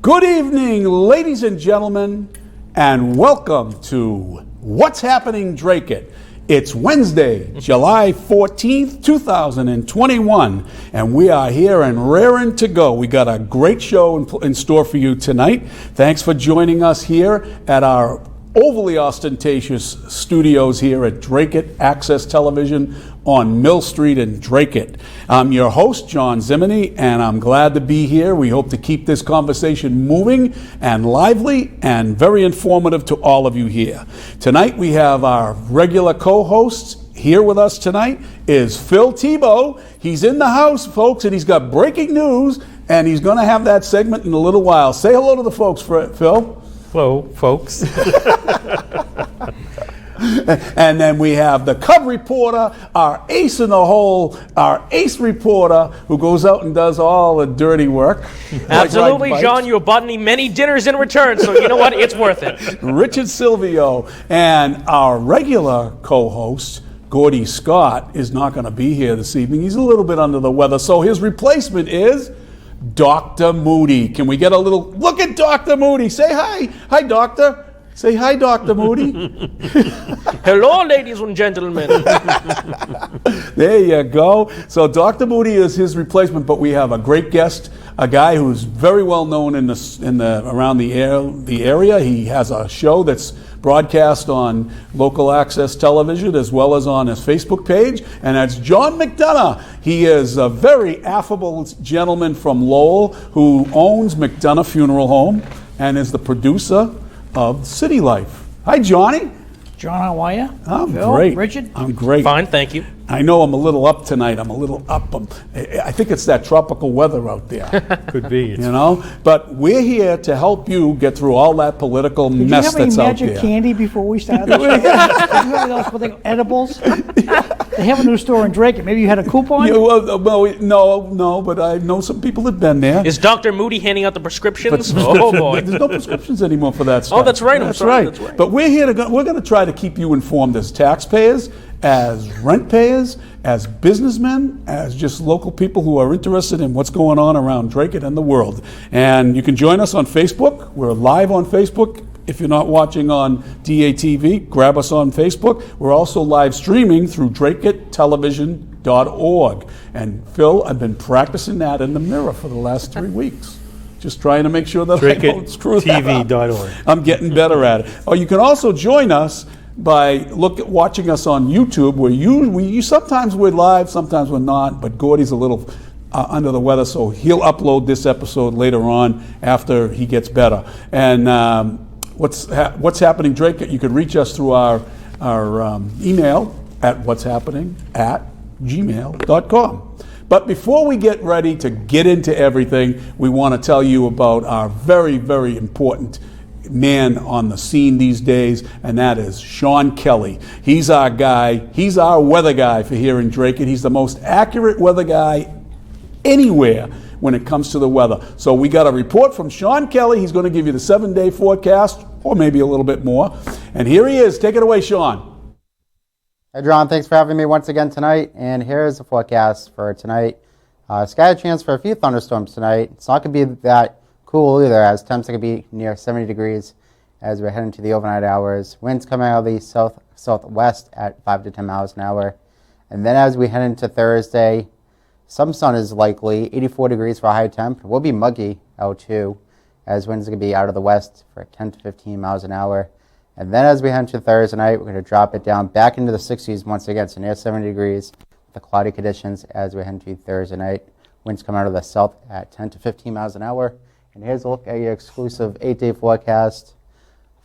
Good evening, ladies and gentlemen, and welcome to What's Happening Dracut. It's Wednesday, July 14th, 2021, and we are here and raring to go. We got a great show in store for you tonight. Thanks for joining us here at our overly ostentatious studios here at Dracut Access Television on Mill Street in Dracut. I'm your host, John Zimini, and I'm glad to be here. We hope to keep this conversation moving and lively and very informative to all of you here. Tonight we have our regular co-hosts. Here with us tonight is Phil Thibault. He's in the house, folks, and he's got breaking news, and he's going to have that segment in a little while. Say hello to the folks, Phil. Hello, folks. And then we have the Cub reporter, our ace in the hole, our ace reporter who goes out and does all the dirty work. Absolutely, John. You bought me many dinners in return, so you know what? It's worth it. Richard Silvio. And our regular co-host, Gordy Scott, is not going to be here this evening. He's a little bit under the weather, so his replacement is Dr. Moody. Can we get a little look at Dr. Moody? Say hi. Hi, Doctor. Say hi, Dr. Moody. Hello, ladies and gentlemen. There you go. So Dr. Moody is his replacement, but we have a great guest, a guy who's very well known around the area. He has a show that's broadcast on local access television as well as on his Facebook page, and that's John McDonough. He is a very affable gentleman from Lowell who owns McDonough Funeral Home and is the producer of City Life. Hi, Johnny. John, how are you? I'm Phil, great. Richard? I'm great. Fine, thank you. I know I'm a little up tonight. I'm a little up. I think it's that tropical weather out there. Could be. You know? But we're here to help you get through all that political mess that's out there. Did you have any magic candy before we started? Did you have those edibles? They have a new store in Dracut. Maybe you had a coupon? No, but I know some people that have been there. Is Dr. Moody handing out the prescriptions? Oh, boy. There's no prescriptions anymore for that stuff. Oh, that's right. That's right. But we're here we're going to try to keep you informed as taxpayers, as rent payers, as businessmen, as just local people who are interested in what's going on around Dracut and the world. And you can join us on Facebook. We're live on Facebook. If you're not watching on DATV, grab us on Facebook. We're also live streaming through DracutTelevision.org. And Phil, I've been practicing that in the mirror for the last 3 weeks. Just trying to make sure that I don't screw that up. DracutTV.org. I'm getting better at it. Oh, you can also join us by watching us on YouTube, where sometimes we're live, sometimes we're not, but Gordy's a little under the weather, so he'll upload this episode later on after he gets better. And what's happening, Dracut? You can reach us through our email at what'shappening@gmail.com. But before we get ready to get into everything, we want to tell you about our very, very important man on the scene these days, and that is Sean Kelly. He's our guy. He's our weather guy for here in Dracut. He's the most accurate weather guy anywhere when it comes to the weather. So we got a report from Sean Kelly. He's going to give you the 7-day forecast, or maybe a little bit more. And here he is. Take it away, Sean. Hey, John. Thanks for having me once again tonight. And here's the forecast for tonight. Scattered chance for a few thunderstorms tonight. It's not going to be that cool either, as temps are going to be near 70 degrees as we're heading to the overnight hours. Winds coming out of the southwest at 5 to 10 miles an hour. And then as we head into Thursday, some sun is likely, 84 degrees for a high temp. It will be muggy out too, as winds are going to be out of the west for 10 to 15 miles an hour. And then as we head into Thursday night, we're going to drop it down back into the 60s once again, so near 70 degrees with the cloudy conditions as we head into Thursday night. Winds come out of the south at 10 to 15 miles an hour. And here's a look at your exclusive 8-day forecast.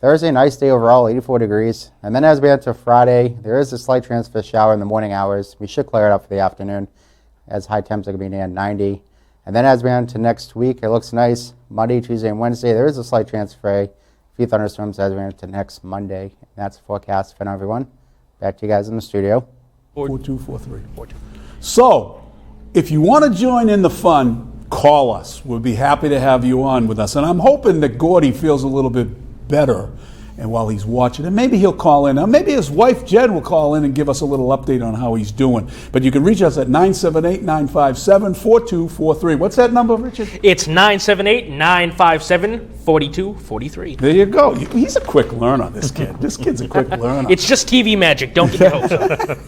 Thursday, nice day overall, 84 degrees. And then as we head to Friday, there is a slight chance for a shower in the morning hours. We should clear it up for the afternoon, as high temps are going to be near 90. And then as we head into next week, it looks nice. Monday, Tuesday, and Wednesday, there is a slight chance for a few thunderstorms as we head into next Monday. And that's the forecast for now, everyone. Back to you guys in the studio. 4243. So, if you want to join in the fun, call us. We'll be happy to have you on with us. And I'm hoping that Gordy feels a little bit better and while he's watching it, maybe he'll call in. Maybe his wife, Jen, will call in and give us a little update on how he's doing. But you can reach us at 978-957-4243. What's that number, Richard? It's 978-957-4243. There you go. He's a quick learner, this kid. This kid's a quick learner. It's just TV magic. Don't get your hopes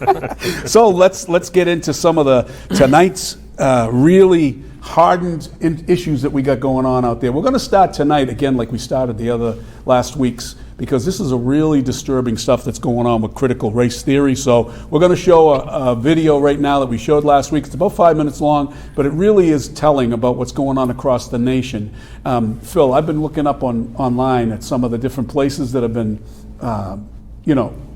up. So let's get into some of tonight's really hardened issues that we got going on out there. We're going to start tonight again like we started the last week's, because this is a really disturbing stuff that's going on with critical race theory. So we're going to show a video right now that we showed last week. It's about 5 minutes long, but it really is telling about what's going on across the nation. Phil, I've been looking up online at some of the different places that have been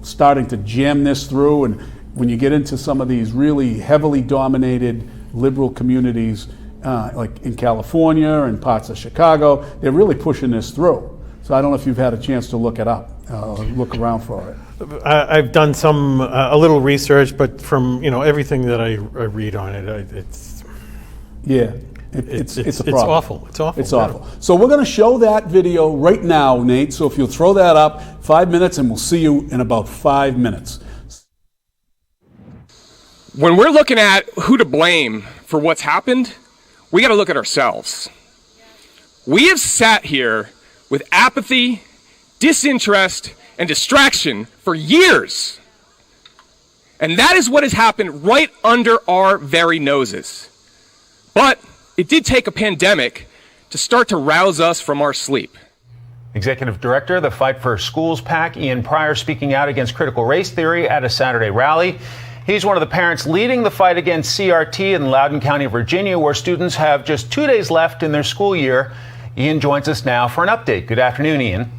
starting to jam this through, and when you get into some of these really heavily dominated liberal communities, like in California and parts of Chicago, they're really pushing this through. So I don't know if you've had a chance to look it up, look around for it. I've done a little research, but from everything that I read on it, it's a problem. It's awful. It's awful. It's awful. So we're going to show that video right now, Nate. So if you'll throw that up, 5 minutes, and we'll see you in about 5 minutes. When we're looking at who to blame for what's happened, we got to look at ourselves. We have sat here with apathy, disinterest, and distraction for years. And that is what has happened right under our very noses. But it did take a pandemic to start to rouse us from our sleep. Executive Director of the Fight for Schools PAC, Ian Pryor, speaking out against critical race theory at a Saturday rally. He's one of the parents leading the fight against CRT in Loudoun County, Virginia, where students have just 2 days left in their school year. Ian joins us now for an update. Good afternoon, Ian.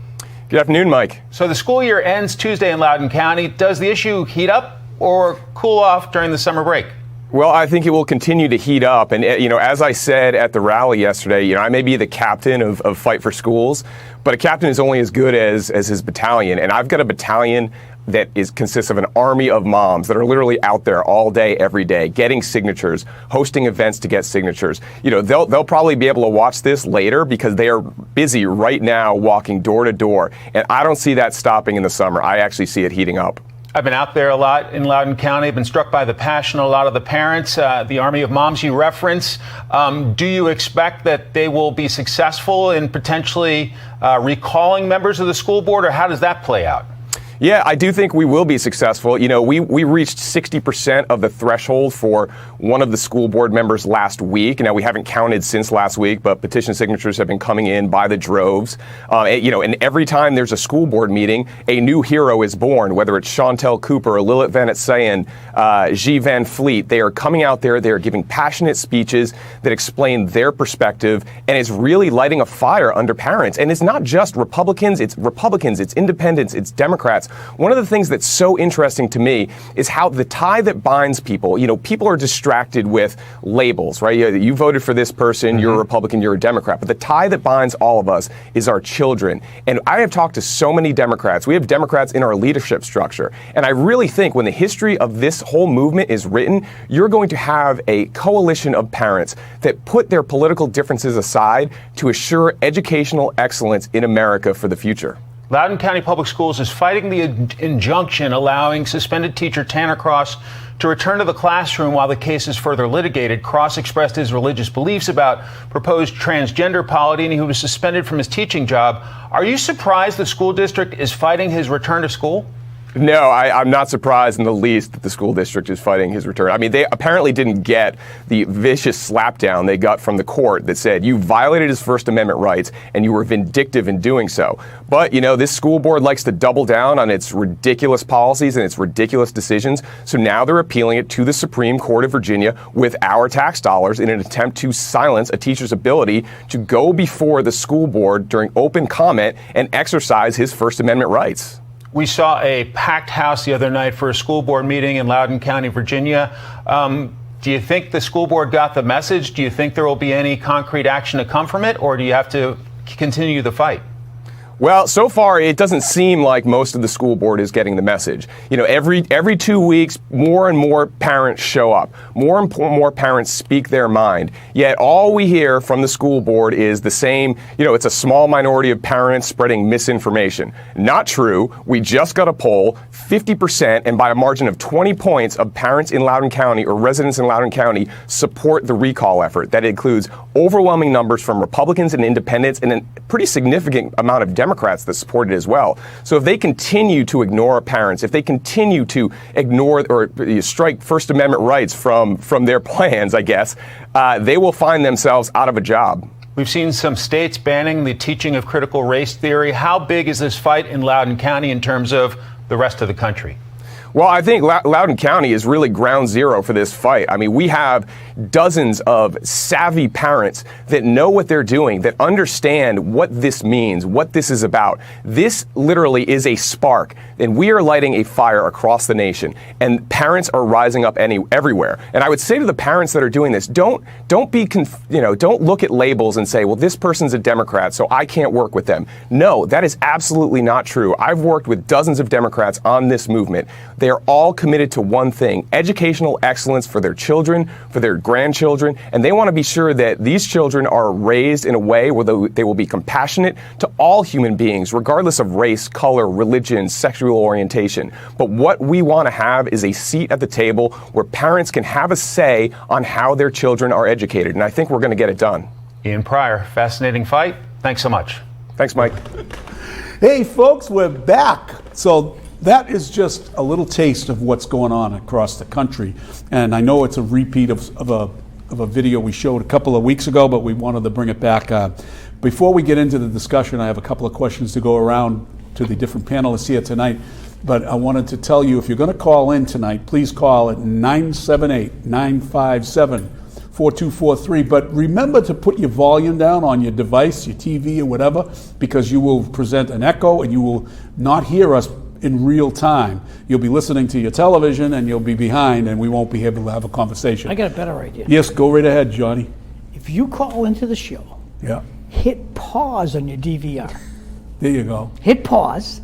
Good afternoon, Mike. So the school year ends Tuesday in Loudoun County. Does the issue heat up or cool off during the summer break? Well, I think it will continue to heat up. And, as I said at the rally yesterday, I may be the captain of Fight for Schools, but a captain is only as good as his battalion. And I've got a battalion that consists of an army of moms that are literally out there all day, every day, getting signatures, hosting events to get signatures. They'll probably be able to watch this later because they are busy right now walking door to door. And I don't see that stopping in the summer. I actually see it heating up. I've been out there a lot in Loudoun County. I've been struck by the passion of a lot of the parents, the army of moms you reference. Do you expect that they will be successful in potentially recalling members of the school board, or how does that play out? Yeah, I do think we will be successful. We reached 60% of the threshold for one of the school board members last week. Now, we haven't counted since last week, but petition signatures have been coming in by the droves. And every time there's a school board meeting, a new hero is born, whether it's Chantel Cooper or Lilith Van Etsayen, G. Van Fleet. They are coming out there. They are giving passionate speeches that explain their perspective, and it's really lighting a fire under parents. And it's not just Republicans, it's independents, it's Democrats. One of the things that's so interesting to me is how the tie that binds people, people are distracted with labels, right? You voted for this person, you're a Republican, you're a Democrat, but the tie that binds all of us is our children. And I have talked to so many Democrats. We have Democrats in our leadership structure. And I really think when the history of this whole movement is written, you're going to have a coalition of parents that put their political differences aside to assure educational excellence in America for the future. Loudoun County Public Schools is fighting the injunction allowing suspended teacher Tanner Cross to return to the classroom while the case is further litigated. Cross expressed his religious beliefs about proposed transgender polity, and he was suspended from his teaching job. Are you surprised the school district is fighting his return to school? No, I'm not surprised in the least that the school district is fighting his return. I mean, they apparently didn't get the vicious slapdown they got from the court that said you violated his First Amendment rights and you were vindictive in doing so. But, this school board likes to double down on its ridiculous policies and its ridiculous decisions. So now they're appealing it to the Supreme Court of Virginia with our tax dollars in an attempt to silence a teacher's ability to go before the school board during open comment and exercise his First Amendment rights. We saw a packed house the other night for a school board meeting in Loudoun County, Virginia. Do you think the school board got the message? Do you think there will be any concrete action to come from it, or do you have to continue the fight? Well, so far it doesn't seem like most of the school board is getting the message. You know, every 2 weeks, more and more parents show up. More and more parents speak their mind. Yet all we hear from the school board is the same, you know, it's a small minority of parents spreading misinformation. Not true. We just got a poll, 50%, and by a margin of 20 points of parents in Loudoun County or residents in Loudoun County support the recall effort. That includes overwhelming numbers from Republicans and independents and a pretty significant amount of Democrats that support it as well. So if they continue to ignore parents, if they continue to ignore or strike First Amendment rights from their plans, I guess, they will find themselves out of a job. We've seen some states banning the teaching of critical race theory. How big is this fight in Loudoun County in terms of the rest of the country? Well, I think Loudoun County is really ground zero for this fight. I mean, we have dozens of savvy parents that know what they're doing, that understand what this means, what this is about. This literally is a spark, and we are lighting a fire across the nation, and parents are rising up everywhere. And I would say to the parents that are doing this, don't look at labels and say, well, this person's a Democrat, so I can't work with them. No, that is absolutely not true. I've worked with dozens of Democrats on this movement. They are all committed to one thing: educational excellence for their children, for their grandchildren, and they want to be sure that these children are raised in a way where they will be compassionate to all human beings, regardless of race, color, religion, sexual orientation. But what we want to have is a seat at the table where parents can have a say on how their children are educated, and I think we're going to get it done. Ian Pryor, fascinating fight. Thanks so much. Thanks, Mike. Hey, folks, we're back. So that is just a little taste of what's going on across the country. And I know it's a repeat of a video we showed a couple of weeks ago, but we wanted to bring it back. Before we get into the discussion, I have a couple of questions to go around to the different panelists here tonight. But I wanted to tell you, if you're going to call in tonight, please call at 978-957-4243. But remember to put your volume down on your device, your TV or whatever, because you will present an echo and you will not hear us in real time. You'll be listening to your television and you'll be behind and we won't be able to have a conversation. I got a better idea. Yes, go right ahead, Johnny. If you call into the show, Yeah, hit pause on your DVR. there you go. Hit pause,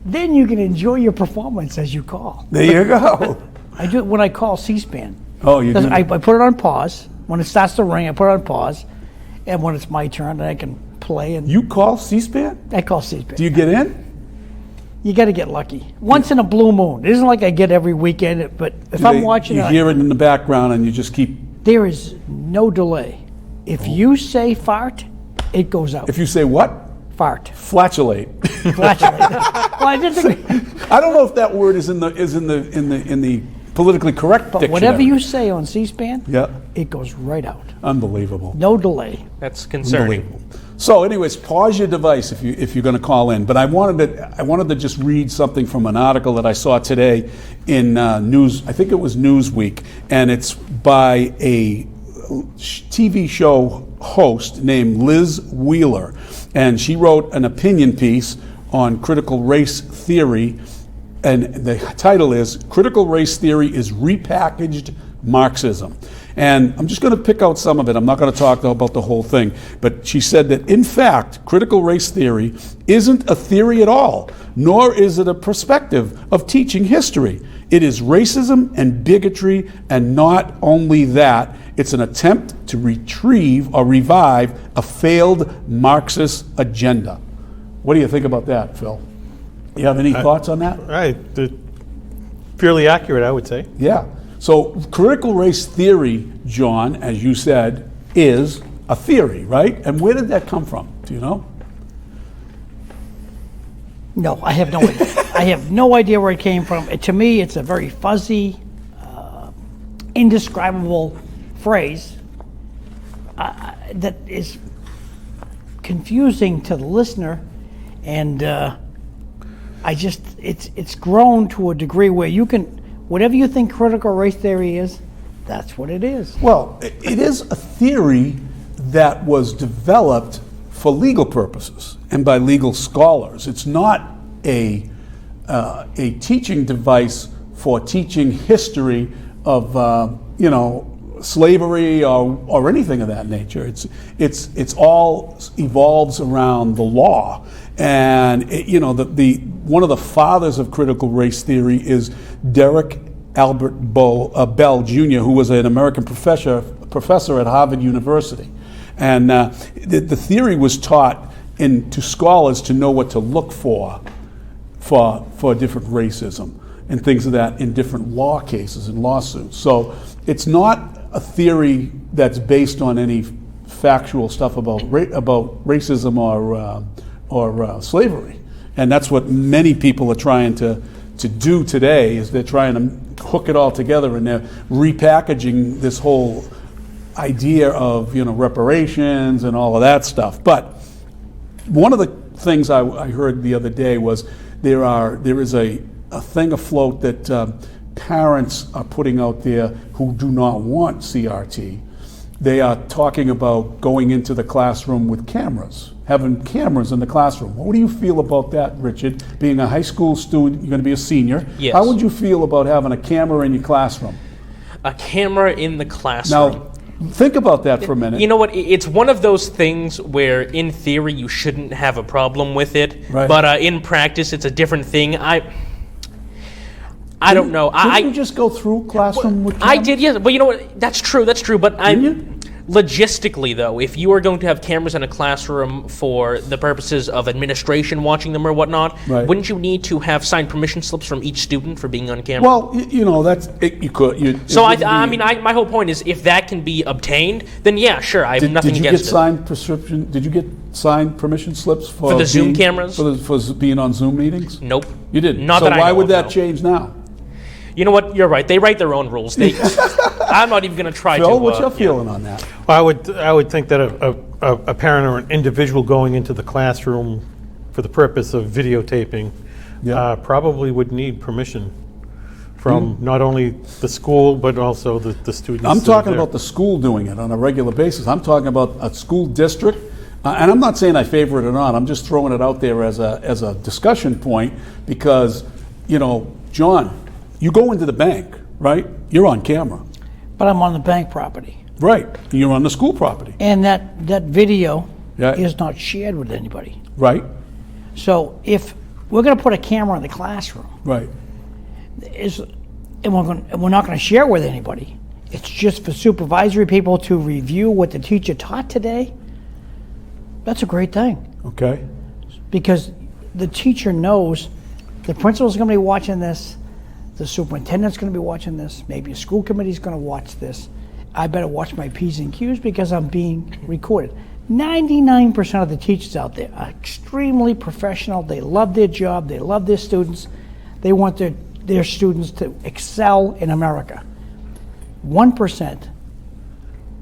then you can enjoy your performance as you call. There you go. I do it when I call C-SPAN. Oh, you do? I put it on pause. When it starts to ring, I put it on pause. And when it's my turn, I can play. And You call C-SPAN? I call C-SPAN. Do you get in? You got to get lucky. Once in a blue moon. It isn't like I get every weekend, but if I'm watching You it, hear it in the background and you just keep... there is no delay. If you say fart, it goes out. If you say what? Fart. Flatulate. Flatulate. Well, I didn't think, I don't know if that word is in the politically correct but dictionary. whatever you say on C-SPAN, Yeah, it goes right out. unbelievable. No delay. That's concerning. Unbelievable. So, anyways, pause your device if you're going to call in. But I wanted to just read something from an article that I saw today in News. I think it was Newsweek, and it's by a TV show host named Liz Wheeler, and she wrote an opinion piece on critical race theory, and the title is "Critical Race Theory is Repackaged Marxism." And I'm just going to pick out some of it. I'm not going to talk about the whole thing. But she said that, in fact, critical race theory isn't a theory at all, nor is it a perspective of teaching history. It is racism and bigotry, and not only that, it's an attempt to retrieve or revive a failed Marxist agenda. What do you think about that, Phil? You have any thoughts on that? Right. Fairly accurate, I would say. Yeah. So critical race theory, John, as you said, is a theory, right? And where did that come from? Do you know? No, I have no idea. I have no idea where it came from. To me, it's a very fuzzy, indescribable phrase that is confusing to the listener, and it's grown to a degree where you can. Whatever you think critical race theory is, that's what it is. Well, it is a theory that was developed for legal purposes and by legal scholars. It's not a teaching device for teaching history of slavery or anything of that nature. It's all evolves around the law, and the one of the fathers of critical race theory is Derek Albert Bell Jr., who was an American professor at Harvard University, and the theory was taught to scholars to know what to look for different racism and things of that in different law cases and lawsuits. So it's not a theory that's based on any factual stuff about racism or slavery, and that's what many people are trying to do today. Is they're trying to hook it all together, and they're repackaging this whole idea of reparations and all of that stuff. But one of the things I heard the other day was there is a thing afloat that parents are putting out there who do not want CRT. They are talking about going into the classroom with cameras, having cameras in the classroom. What do you feel about that, Richard? Being a high school student, you're going to be a senior. Yes. How would you feel about having a camera in your classroom? A camera in the classroom. Now, think about that for a minute. You know what? It's one of those things where, in theory, you shouldn't have a problem with it, Right. but in practice, it's a different thing. I don't know. Didn't you just go through classroom with cameras? I did, yes. But you know what? That's true. But logistically, though, if you are going to have cameras in a classroom for the purposes of administration watching them or whatnot, Right. wouldn't you need to have signed permission slips from each student for being on camera? Well, that's it, you could. My whole point is, if that can be obtained, then yeah, sure, I have nothing Did you against get Did you get signed permission slips for the Zoom being- cameras? for being on Zoom meetings? Nope. You didn't. Not so that I why know would of, that no. change now? You know what? You're right. They write their own rules. I'm not even going to try to. Phil, what's your feeling on that? Well, I would think that a parent or an individual going into the classroom for the purpose of videotaping probably would need permission from not only the school but also the students. I'm that are talking there. about the school doing it on a regular basis. I'm talking about a school district, and I'm not saying I favor it or not. I'm just throwing it out there as a discussion point because, John, you go into the bank, right? You're on camera. But I'm on the bank property. Right. You're on the school property. And that video Yeah. is not shared with anybody. Right. So if we're going to put a camera in the classroom, Right. and we're not going to share it with anybody, it's just for supervisory people to review what the teacher taught today, that's a great thing. Okay. Because the teacher knows the principal's going to be watching this, the superintendent's going to be watching this, maybe a school committee's going to watch this. I better watch my P's and Q's because I'm being recorded. 99% of the teachers out there are extremely professional. They love their job. They love their students. They want their students to excel in America. 1%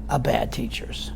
are bad teachers.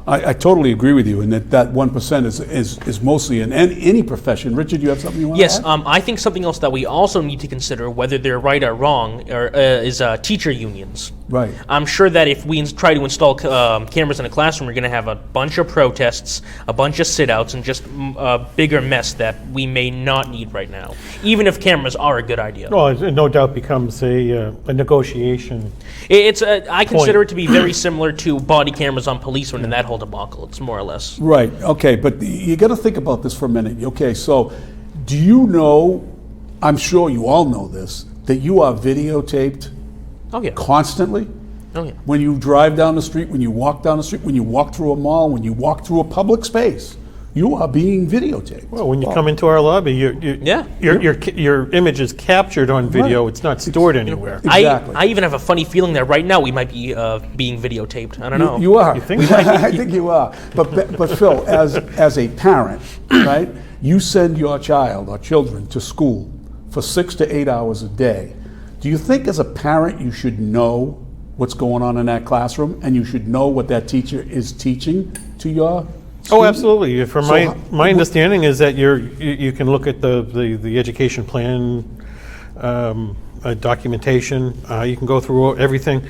I totally agree with you, and that 1% is mostly in any profession. Richard, you have something you want Yes, to add? I think something else that we also need to consider, whether they're right or wrong, is teacher unions. Right. I'm sure that if we try to install cameras in a classroom, we're going to have a bunch of protests, a bunch of sit-outs, and just a bigger mess that we may not need right now, even if cameras are a good idea. Well, it no doubt becomes a negotiation. I consider it to be very similar to body cameras on policemen and that whole debacle. It's more or less. Right. Okay, but you got to think about this for a minute. Okay, so do you know, I'm sure you all know this, that you are videotaped Oh yeah. constantly? Oh yeah. When you drive down the street, when you walk down the street, when you walk through a mall, when you walk through a public space, you are being videotaped. Well, when you come into our lobby, your image is captured on video. Right. It's not stored anywhere. Exactly. I even have a funny feeling that right now we might be being videotaped. I don't know. You are. You think? I think you are. But Phil, as a parent, right? You send your child or children to school for 6 to 8 hours a day. Do you think, as a parent, you should know what's going on in that classroom, and you should know what that teacher is teaching to your Oh, student? absolutely. From my understanding is that you can look at the education plan documentation. You can go through everything.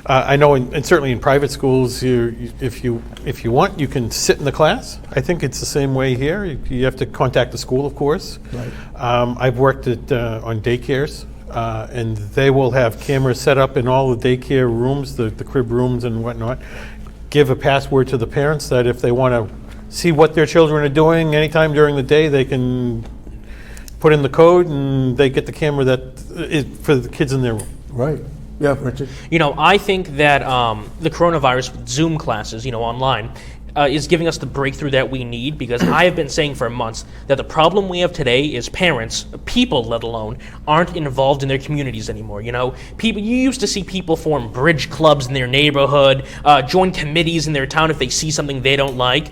I know, and certainly in private schools, if you want, you can sit in the class. I think it's the same way here. You have to contact the school, of course. Right. I've worked on daycares and they will have cameras set up in all the daycare rooms, the crib rooms and whatnot. Give a password to the parents that if they want to see what their children are doing anytime during the day, they can put in the code and they get the camera that is for the kids in their room. Right. Yeah, Richard. I think that the coronavirus Zoom classes, online, is giving us the breakthrough that we need, because I have been saying for months that the problem we have today is parents, people let alone, aren't involved in their communities anymore. You used to see people form bridge clubs in their neighborhood, join committees in their town if they see something they don't like.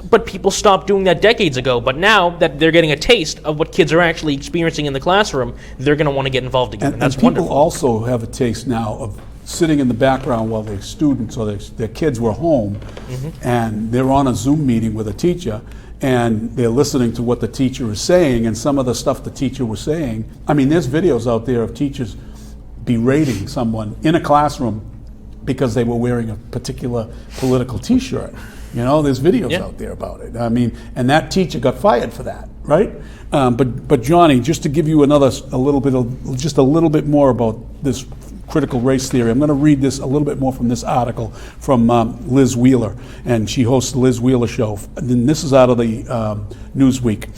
But people stopped doing that decades ago. But now that they're getting a taste of what kids are actually experiencing in the classroom, they're going to want to get involved again. And that's people wonderful. also have a taste now of sitting in the background while their students or their kids were home, and they're on a Zoom meeting with a teacher, and they're listening to what the teacher is saying, and some of the stuff the teacher was saying. I mean, there's videos out there of teachers berating someone in a classroom because they were wearing a particular political T-shirt. There's videos out there about it. I mean, and that teacher got fired for that, right? But Johnny, just to give you a little bit more about this critical race theory, I'm going to read this a little bit more from this article from Liz Wheeler, and she hosts the Liz Wheeler Show. And this is out of the Newsweek.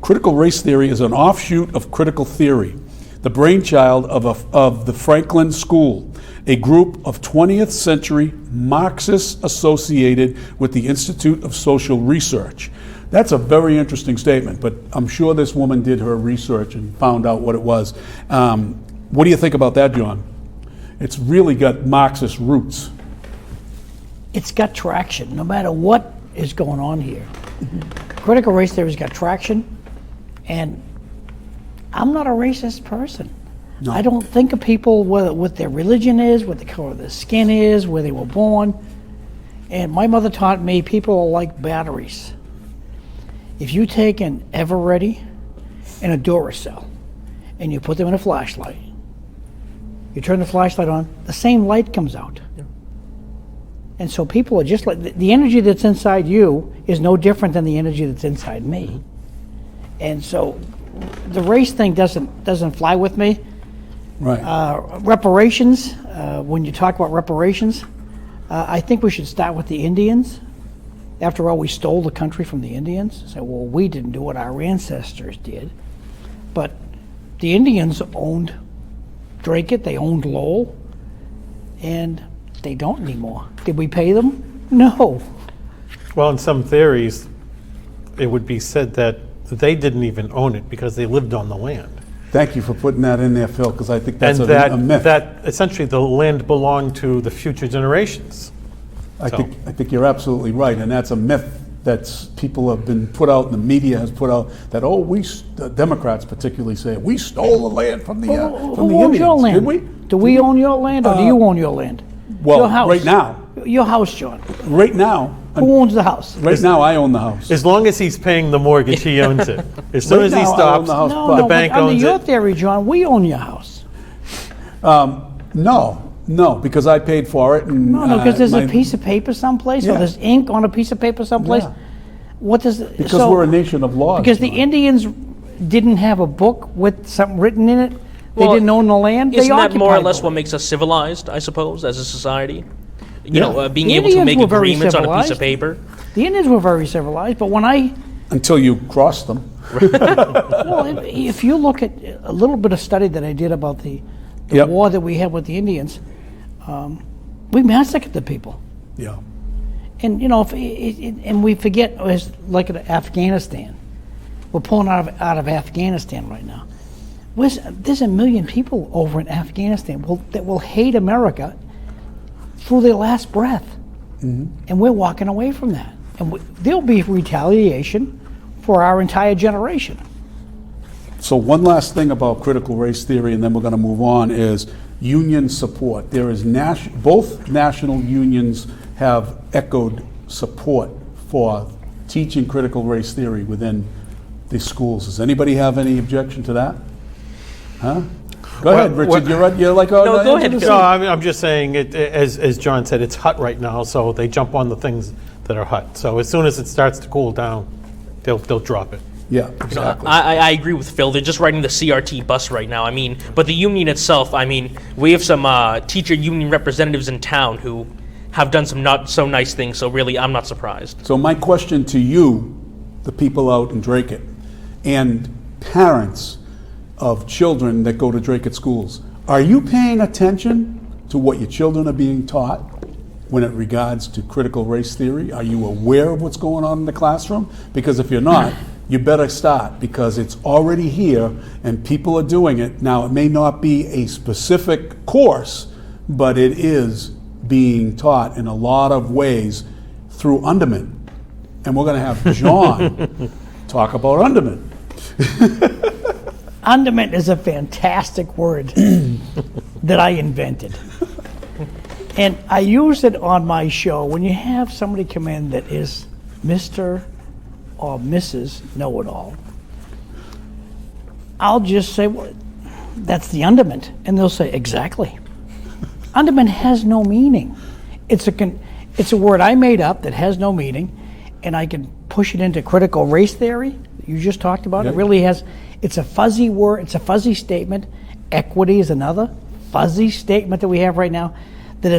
Critical race theory is an offshoot of critical theory, the brainchild of the Franklin School, a group of 20th century Marxists associated with the Institute of Social Research. That's a very interesting statement, but I'm sure this woman did her research and found out what it was. What do you think about that, John? It's really got Marxist roots. It's got traction, no matter what is going on here. Critical race theory's got traction, and I'm not a racist person. No. I don't think of people what their religion is, what the color of their skin is, where they were born. And my mother taught me people are like batteries. If you take an Eveready and a Duracell and you put them in a flashlight, you turn the flashlight on, the same light comes out. Yeah. And so people are just like, the energy that's inside you is no different than the energy that's inside me. Mm-hmm. And so the race thing doesn't fly with me. Right. Reparations, when you talk about reparations, I think we should start with the Indians. After all, we stole the country from the Indians. So, well, we didn't do what our ancestors did. But the Indians owned Dracut, they owned Lowell, and they don't anymore. Did we pay them? No. Well, in some theories, it would be said that they didn't even own it because they lived on the land. Thank you for putting that in there, Phil, because I think that's and a myth. That essentially the land belonged to the future generations. I think you're absolutely right, and that's a myth that people have been put out, and the media has put out, that the Democrats particularly say, we stole the land from the Indians. Owns your land? Did we? Do we own your land, or do you own your land? Well, your house. right now. Your house, John. Right now. Who owns the house? Right now, I own the house. As long as he's paying the mortgage, he owns it. As soon as he stops, the bank owns it. Under your theory, John, we own your house. No, because I paid for it. And, no, because there's a piece of paper someplace, or there's ink on a piece of paper someplace. Yeah. What does? Because we're a nation of laws. Because the Indians didn't have a book with something written in it. They didn't own the land. Isn't that more or less what makes us civilized, I suppose, as a society? Being able to make agreements on a piece of paper. The Indians were very civilized, but until you crossed them. Well, if you look at a little bit of study that I did about the war that we had with the Indians, we massacred the people. Yeah. And and we forget, like at Afghanistan, we're pulling out of Afghanistan right now. There's 1 million people over in Afghanistan that will hate America through their last breath, and we're walking away from that. And there'll be retaliation for our entire generation. So one last thing about critical race theory, and then we're going to move on, is union support. There is both national unions have echoed support for teaching critical race theory within the schools. Does anybody have any objection to that? Huh? Go ahead, Richard. You're like no, go ahead. No, I'm just saying it. As John said, it's hot right now, so they jump on the things that are hot. So as soon as it starts to cool down, they'll drop it. Yeah, You know, exactly. I agree with Phil. They're just riding the CRT bus right now. I mean, but the union itself, I mean, we have some teacher union representatives in town who have done some not so nice things, so really I'm not surprised. So my question to you, the people out in Dracut, and parents of children that go to Dracut schools, are you paying attention to what your children are being taught when it regards to critical race theory? Are you aware of what's going on in the classroom? Because if you're not, you better start, because it's already here and people are doing it. Now, it may not be a specific course, but it is being taught in a lot of ways through underment. And we're going to have John talk about underment. Underment is a fantastic word that I invented. And I use it on my show when you have somebody come in that is Mr. or Mrs. Know-It-All. I'll just say, well, that's the underment. And they'll say, exactly. Underment has no meaning. It's a word I made up that has no meaning, and I can push it into critical race theory. You just talked about Yep. it. Really has, it's a fuzzy word, it's a fuzzy statement. Equity is another fuzzy statement that we have right now, that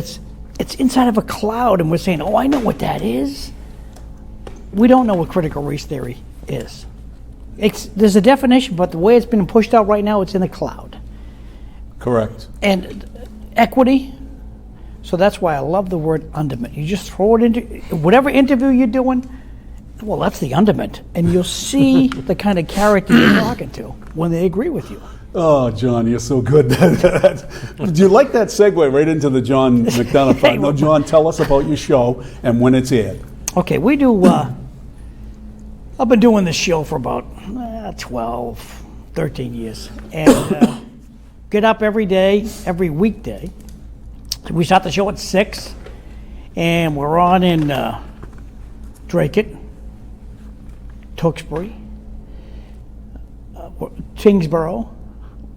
it's inside of a cloud, and we're saying, oh, I know what that is. We don't know what critical race theory is. There's a definition, but the way it's been pushed out right now, it's in the cloud. Correct. And equity, so that's why I love the word underment. You just throw it into whatever interview you're doing, well, that's the underment. And you'll see the kind of character you're talking to when they agree with you. Oh, John, you're so good. Do you like that segue right into the John McDonough part? No, John, tell us about your show and when it's aired. Okay, we do, I've been doing this show for about 12, 13 years. And get up every day, every weekday. We start the show at 6, and we're on in Dracut, Tewksbury, Kingsborough.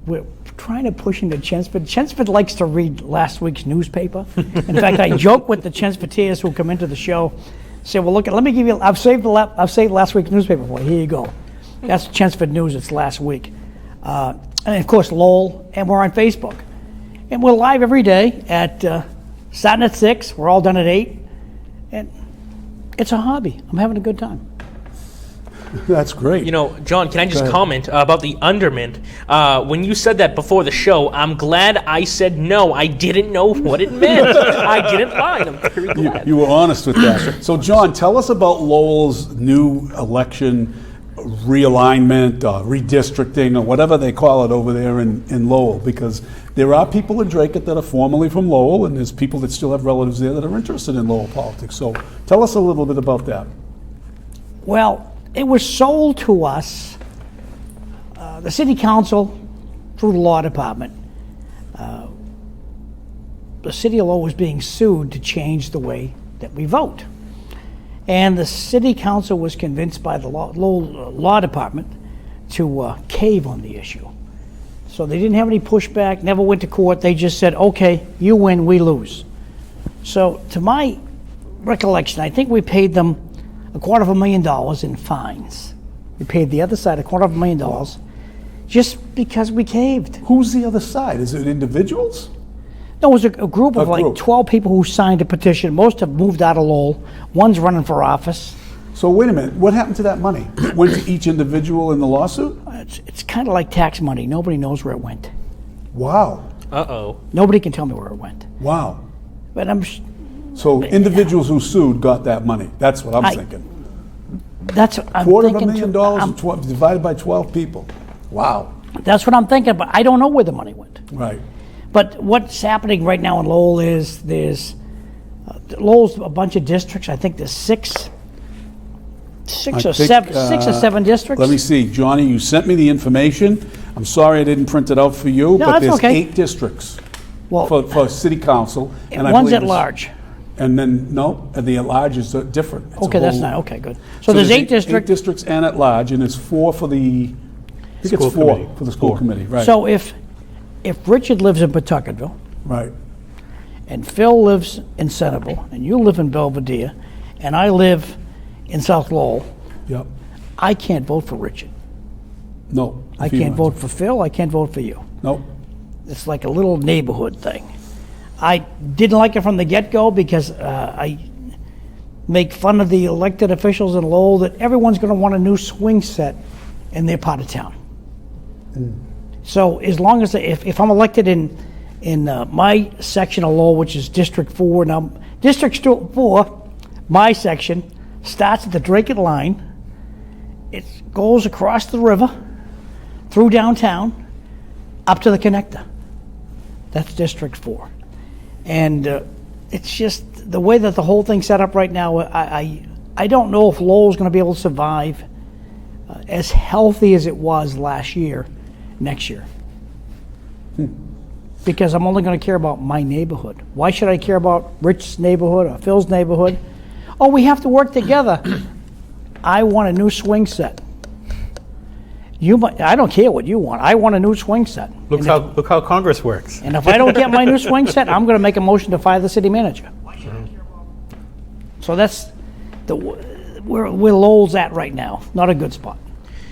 We're trying to push into Chelmsford. Chelmsford likes to read last week's newspaper. In fact, I joke with the Chelmsfordians who come into the show, say, well, look, let me give you, I've saved last week's newspaper for you. Here you go. That's Chelmsford News. It's last week. And, of course, Lowell, and we're on Facebook. And we're live every day starting at 6. We're all done at 8. And it's a hobby. I'm having a good time. That's great. You know, John, can I just ahead. comment about the underment? When you said that before the show, I'm glad I said no. I didn't know what it meant. I didn't lie. I'm very glad. You were honest with that. So, John, tell us about Lowell's new election realignment, redistricting, or whatever they call it over there in Lowell, because there are people in Dracut that are formerly from Lowell, and there's people that still have relatives there that are interested in Lowell politics. So tell us a little bit about that. Well, it was sold to us, the city council, through the law department. The city of Lowell was being sued to change the way that we vote. And the city council was convinced by the Lowell law department to cave on the issue. So they didn't have any pushback, never went to court. They just said, okay, you win, we lose. So to my recollection, I think we paid them $250,000 in fines. We paid the other side $250,000 just because we caved. Who's the other side? Is it individuals? No, it was a group of A like group. 12 people who signed a petition. Most have moved out of Lowell. One's running for office. So wait a minute, what happened to that money? Went to each individual in the lawsuit? It's kind of like tax money. Nobody knows where it went. Wow, Uh-oh. Nobody can tell me where it went. wow. But So individuals who sued got that money. That's what I'm I- thinking. I'm thinking too. $250,000 divided by 12 people. Wow. That's what I'm thinking, but I don't know where the money went. Right. But what's happening right now in Lowell is Lowell's a bunch of districts. I think there's six I or think, seven districts. Let me see, Johnny, you sent me the information. I'm sorry I didn't print it out for you, No, but that's there's okay. 8 districts Well, for city council. And I one's believe at it's- large. And then, no, and the at large is different. It's a Okay, that's whole- not, okay, good. So there's 8 districts. 8 districts and at large, and it's 4 for the, I think School it's 4 committee. for the school 4. committee, right. So if Richard lives in Pawtuckettville, Right, and Phil lives in Centerville, and you live in Belvedere, and I live in South Lowell, yep. I can't vote for Richard. No. I can't vote for Phil. I can't vote for you. No. It's like a little neighborhood thing. I didn't like it from the get-go because I make fun of the elected officials in Lowell that everyone's going to want a new swing set in their part of town. So as long as, if I'm elected in my section of Lowell, which is District 4, now District 4, my section, starts at the Dracut line. It goes across the river, through downtown, up to the connector. That's District 4. And it's just the way that the whole thing's set up right now. I don't know if Lowell's going to be able to survive as healthy as it was last year, next year. Because I'm only going to care about my neighborhood. Why should I care about Rich's neighborhood or Phil's neighborhood? Oh, we have to work together. I want a new swing set. I don't care what you want. I want a new swing set. Look how Congress works. And if I don't get my new swing set, I'm going to make a motion to fire the city manager. So that's where Lowell's at right now. Not a good spot.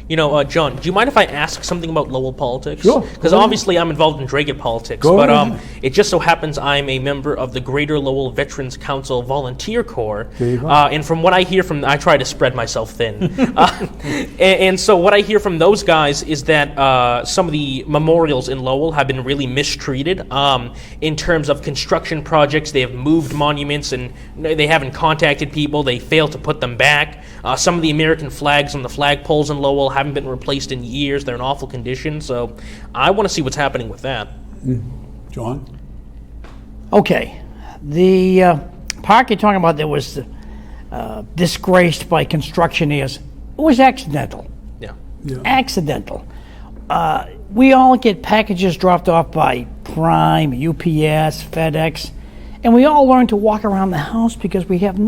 You know, John, do you mind if I ask something about Lowell politics? Sure. Because obviously I'm involved in Dracut politics, but it just so happens I'm a member of the Greater Lowell Veterans Council Volunteer Corps. There you go. And from what I hear I try to spread myself thin. And so what I hear from those guys is that some of the memorials in Lowell have been really mistreated in terms of construction projects. They have moved monuments and they haven't contacted people. They fail to put them back. Some of the American flags on the flagpoles in Lowell haven't been replaced in years. They're in awful condition. So I want to see what's happening with that. John? Okay. The park you're talking about that was disgraced by constructioneers, it was accidental. Yeah. Accidental. We all get packages dropped off by Prime, UPS, FedEx, and we all learn to walk around the house because we have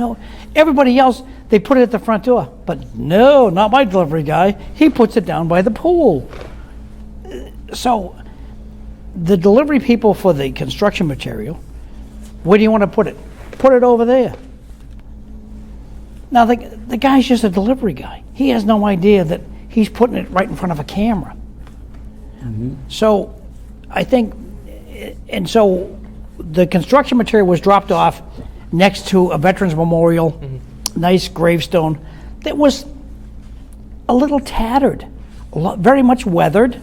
everybody else, they put it at the front door. But no, not my delivery guy. He puts it down by the pool. So the delivery people for the construction material, where do you want to put it? Put it over there. Now, the guy's just a delivery guy. He has no idea that he's putting it right in front of a camera. So I think, and so the construction material was dropped off next to a veterans memorial, nice gravestone that was a little tattered, very much weathered,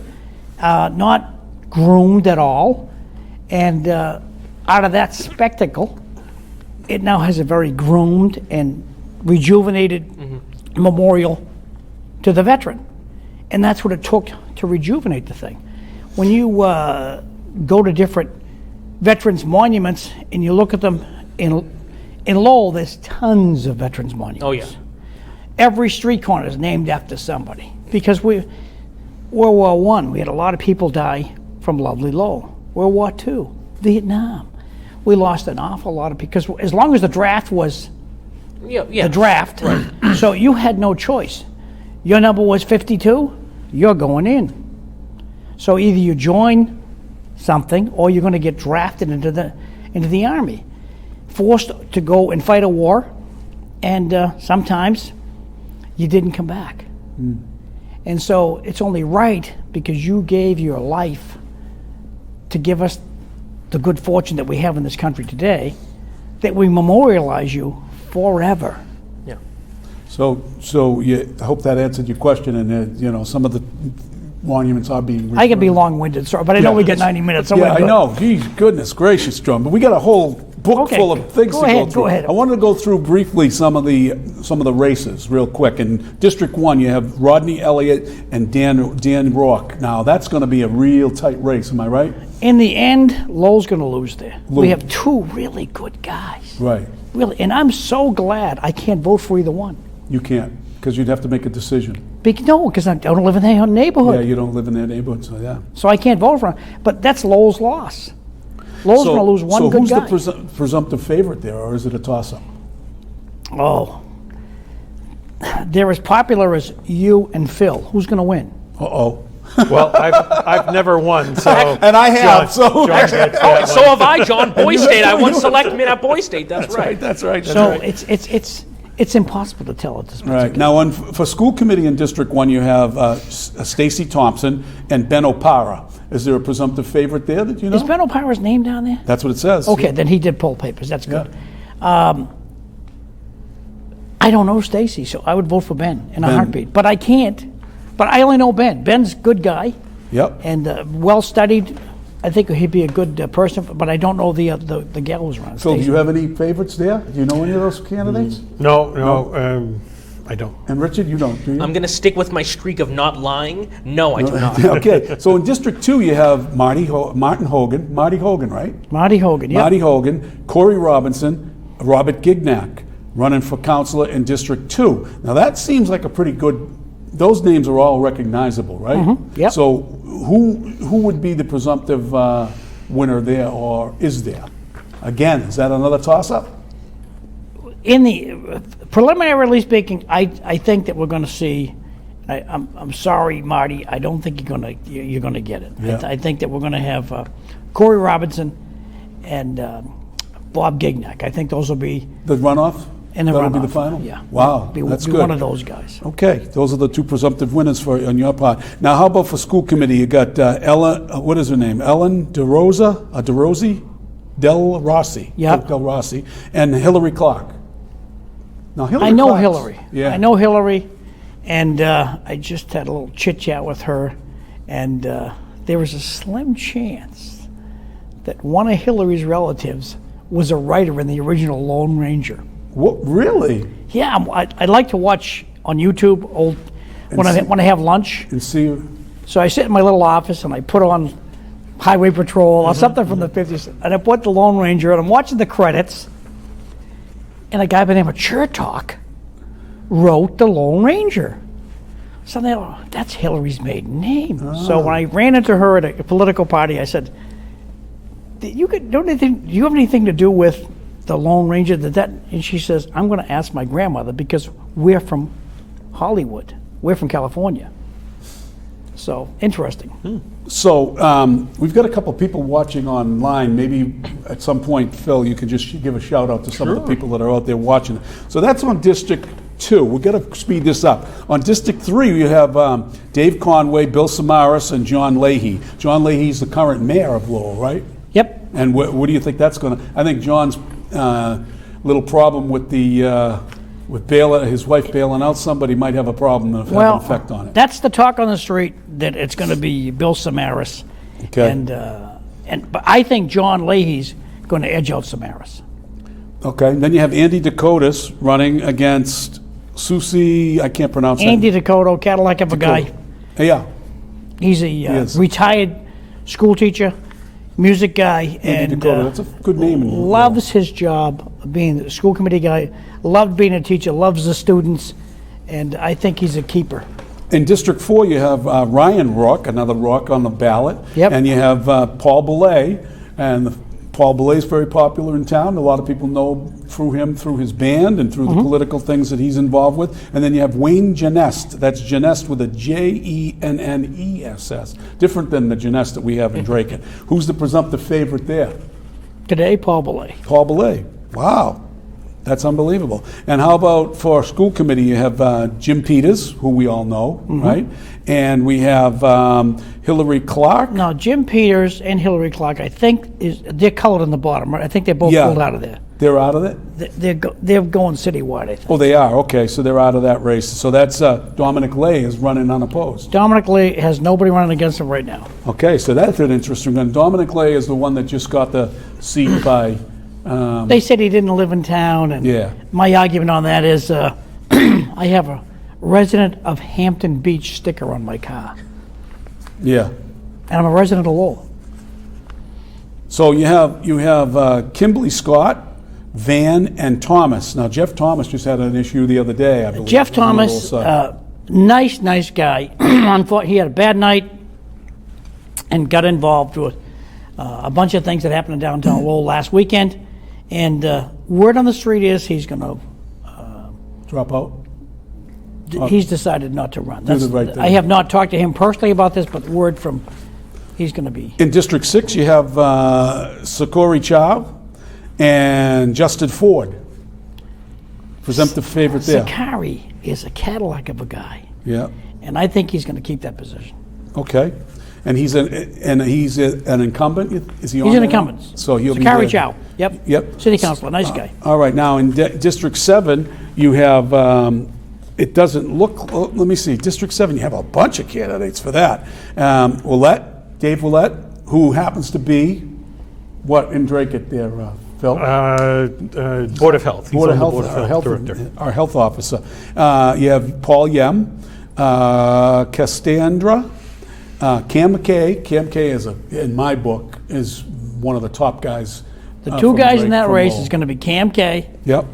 not groomed at all. And out of that spectacle, it now has a very groomed and rejuvenated memorial to the veteran. And that's what it took to rejuvenate the thing. When you go to different veterans monuments and you look at them in Lowell, there's tons of veterans monuments. Oh, yeah. Every street corner is named after somebody. Because World War I, we had a lot of people die from lovely Lowell. World War II, Vietnam. We lost an awful lot of people, because as long as the draft was the draft, right. So you had no choice. Your number was 52, you're going in. So either you join something or you're going to get drafted into the army, forced to go and fight a war, and sometimes you didn't come back. And so it's only right, because you gave your life to give us the good fortune that we have in this country today, that we memorialize you forever. Yeah. So I hope that answered your question, and some of the monuments are being. I can be long-winded, sorry, but I know we get 90 minutes. So I know. Geez, goodness gracious, John. But we got a whole book full of things to go through. Go ahead. I wanted to go through briefly some of the races real quick. In District 1, you have Rodney Elliott and Dan Rourke. Now that's going to be a real tight race. Am I right? In the end, Lowell's going to lose there. We have two really good guys. Right. Really, and I'm so glad I can't vote for either one. You can't, because you'd have to make a decision. No, because I don't live in their neighborhood. Yeah, you don't live in their neighborhood, so yeah. So I can't vote for him. But that's Lowell's loss. Lowell's going to lose one good guy. So who's the presumptive favorite there, or is it a toss-up? Oh. They're as popular as you and Phil. Who's going to win? Uh-oh. Well, I've never won, so. And I have, John gets that So have I, John. Boy State. I won selectman at Boy State. That's right. That's right. So it's It's impossible to tell at this point. Right. Now, for school committee in District 1, you have Stacy Thompson and Ben O'Para. Is there a presumptive favorite there that you know? Is Ben O'Para's name down there? That's what it says. Okay, then he did poll papers. That's good. I don't know Stacy, so I would vote for Ben in a heartbeat. But I can't. But I only know Ben. Ben's a good guy. Yep. And well-studied. I think he'd be a good person, but I don't know the gal who's around. Phil, do you have any favorites there? Do you know any of those candidates? No, I don't. And Richard, you don't, do you? I'm going to stick with my streak of not lying. No, I do not. Okay, so in District 2, you have Marty Hogan, right? Marty Hogan, yeah. Marty Hogan, Corey Robinson, Robert Gignac, running for councilor in District 2. Now that seems like a pretty good, those names are all recognizable, right? Mm-hmm. Yep. So who would be the presumptive winner there, or is there? Again, is that another toss-up? In the preliminarily speaking, I think that we're going to see. I'm sorry, Marty. I don't think you're going to get it. Yeah. I think that we're going to have Corey Robinson and Bob Gignac. I think those will be The runoff? in the That'll runoff. be the final? Yeah. Wow, Be that's be good. one of those guys. Okay, those are the two presumptive winners on your part. Now, how about for school committee? You got Ella, what is her name? Ellen DeRossi? Del Rossi. Yeah. Del Rossi. And Hillary Clark. Now, Hillary I know Clark's- Hillary. Yeah. I know Hillary, and I just had a little chit chat with her, and there was a slim chance that one of Hillary's relatives was a writer in the original Lone Ranger. What, really? Yeah, I like to watch on YouTube old when I have lunch. And see, So I sit in my little office and I put on Highway Patrol or something from the 50s, and I put the Lone Ranger, and I'm watching the credits, and a guy by the name of Chertok wrote the Lone Ranger. So they, that's Hillary's maiden name. So when I ran into her at a political party, I said, do you have anything to do with the Lone Ranger? And she says, I'm going to ask my grandmother because we're from Hollywood. We're from California. So, interesting. So we've got a couple people watching online. Maybe at some point, Phil, you could just give a shout out to some of the people that are out there watching. So that's on District 2. We've got to speed this up. On District 3, you have Dave Conway, Bill Samaras, and John Leahy. John Leahy's the current mayor of Lowell, right? Yep. And what do you think that's going to? I think John's little problem with the with his wife bailing out somebody might have a problem of having an effect on it. That's the talk on the street, that it's going to be Bill Samaras. Okay. But I think John Leahy's going to edge out Samaras. Okay. And then you have Andy Dakotas running against Susie. I can't pronounce Andy that. Dakota, Cadillac of a guy. Yeah. He's a is. retired school teacher, music guy, Andy and Dakota. That's a good name. loves his job, being the school committee guy, loved being a teacher, loves the students, and I think he's a keeper. In District 4, you have Ryan Rock, another Rock on the ballot. Yep. And you have Paul Belay. And Paul Belay is very popular in town. A lot of people know through him, through his band, and through the political things that he's involved with. And then you have Wayne Genest. That's Genest with a Jenness. Different than the Genest that we have in Dracut. Who's the presumptive favorite there? Today, Paul Belay. Paul Belay. Wow. That's unbelievable. And how about for school committee, you have Jim Peters, who we all know, right? And we have Hillary Clark. Now, Jim Peters and Hillary Clark, I think, they're colored on the bottom, right? I think they're both pulled out of there. They're out of it? They're going citywide, I think. Oh, they are. Okay, so they're out of that race. So that's Dominic Lay is running unopposed. Dominic Lee has nobody running against him right now. Okay, so that's an interesting one. Dominic Lay is the one that just got the seat by... They said he didn't live in town, and Yeah. my argument on that is I have a resident of Hampton Beach sticker on my car, Yeah. and I'm a resident of Lowell. So you have Kimberly Scott, Van, and Thomas. Now, Jeff Thomas just had an issue the other day, I believe. Jeff Thomas, nice guy. He had a bad night and got involved with a bunch of things that happened in downtown Lowell last weekend. And word on the street is he's going to... Drop out? He's decided not to run. Do the right thing. I have not talked to him personally about this, but word from he's going to be... In District 6, you have Sakori Chow and Justin Ford. presumptive favorite there. Sakari is a Cadillac of a guy, Yeah. and I think he's going to keep that position. Okay. And he's an incumbent. Is he? He's an incumbent. So he'll Sakari be there. Chow. Yep. Yep. City councilor, nice guy. All right. Now in District 7, you have. It doesn't look. Let me see. District 7, you have a bunch of candidates for that. Dave Willett, who happens to be what in Dracut there, Phil? Board of Health. He's Board on of the Health, Director. our health officer. You have Paul Yem, Castandra, Cam McKay. Cam McKay is, in my book, is one of the top guys. The two guys in that race Lowell. is going to be Cam K Yep.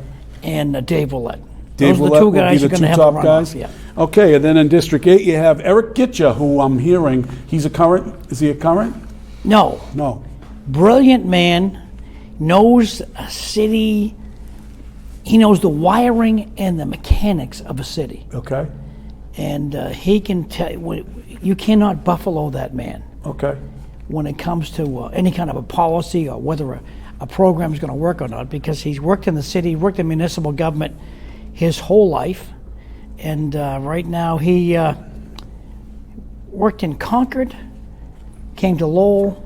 and Dave Willett. Dave Those are the Willett two will be guys the who are going two to have a top runoff. guys. Yeah. Okay, and then in District 8, you have Eric Gitcha, who I'm hearing, he's a current, is he a current? No, No. brilliant man, knows a city. He knows the wiring and the mechanics of a city, Okay, and he can tell. You cannot buffalo that man okay. when it comes to any kind of a policy or whether a program is going to work or not, because he's worked in the city, worked in municipal government his whole life, and right now he worked in Concord, came to Lowell,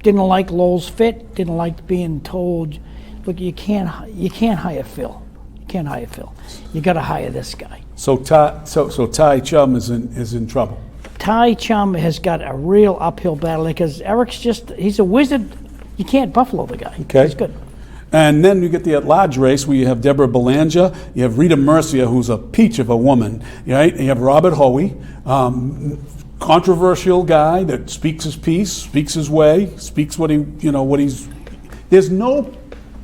didn't like Lowell's fit, didn't like being told, look, you can't hire Phil. You can't hire Phil. You got to hire this guy. So Ty Chum is in trouble. Ty Chum has got a real uphill battle because Eric's he's a wizard. You can't buffalo the guy. Okay. He's good. And then you get the at-large race where you have Deborah Belanger, you have Rita Mercia, who's a peach of a woman, right? And you have Robert Hoey, controversial guy that speaks his piece, speaks his way, speaks what he's. There's no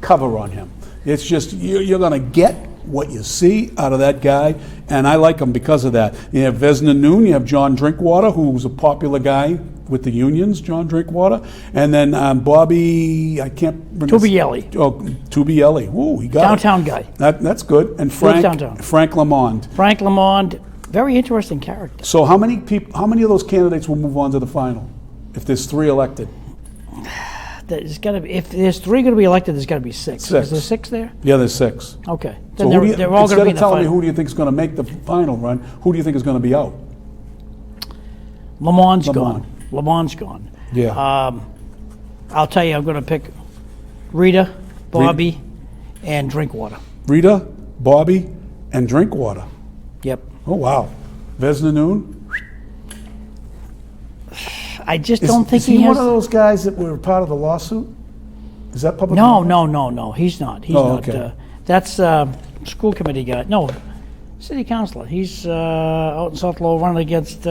cover on him. It's just you're going to get what you see out of that guy, and I like him because of that. You have Vesna Noon, you have John Drinkwater, who's a popular guy with the unions, John Drinkwater, and then Bobby, I can't remember. Tubielli. Oh, Tubielli. Ooh, he got Downtown it. guy. That's good. And downtown. Frank Lamond. Frank Lamond, very interesting character. So how many of those candidates will move on to the final if there's 3 elected? There's got to be, if there's 3 going to be elected, there's got to be 6. 6. Is there 6 there? Yeah, there's 6. Okay. So Then they're all going to be in the telling me final. who do you think is going to make the final run, who do you think is going to be out? Lamond's Lamond. gone. Lamond's gone. Yeah. I'll tell you, I'm going to pick Rita, Bobby, and Drinkwater. Rita, Bobby, and Drinkwater. Yep. Oh, wow. Vesna Noon? I just don't think is he he has. one of those guys that were part of the lawsuit? Is that public? No, knowledge? he's not. He's Oh, not. okay. That's school committee guy. No, city councilor. He's out in South Lowell running against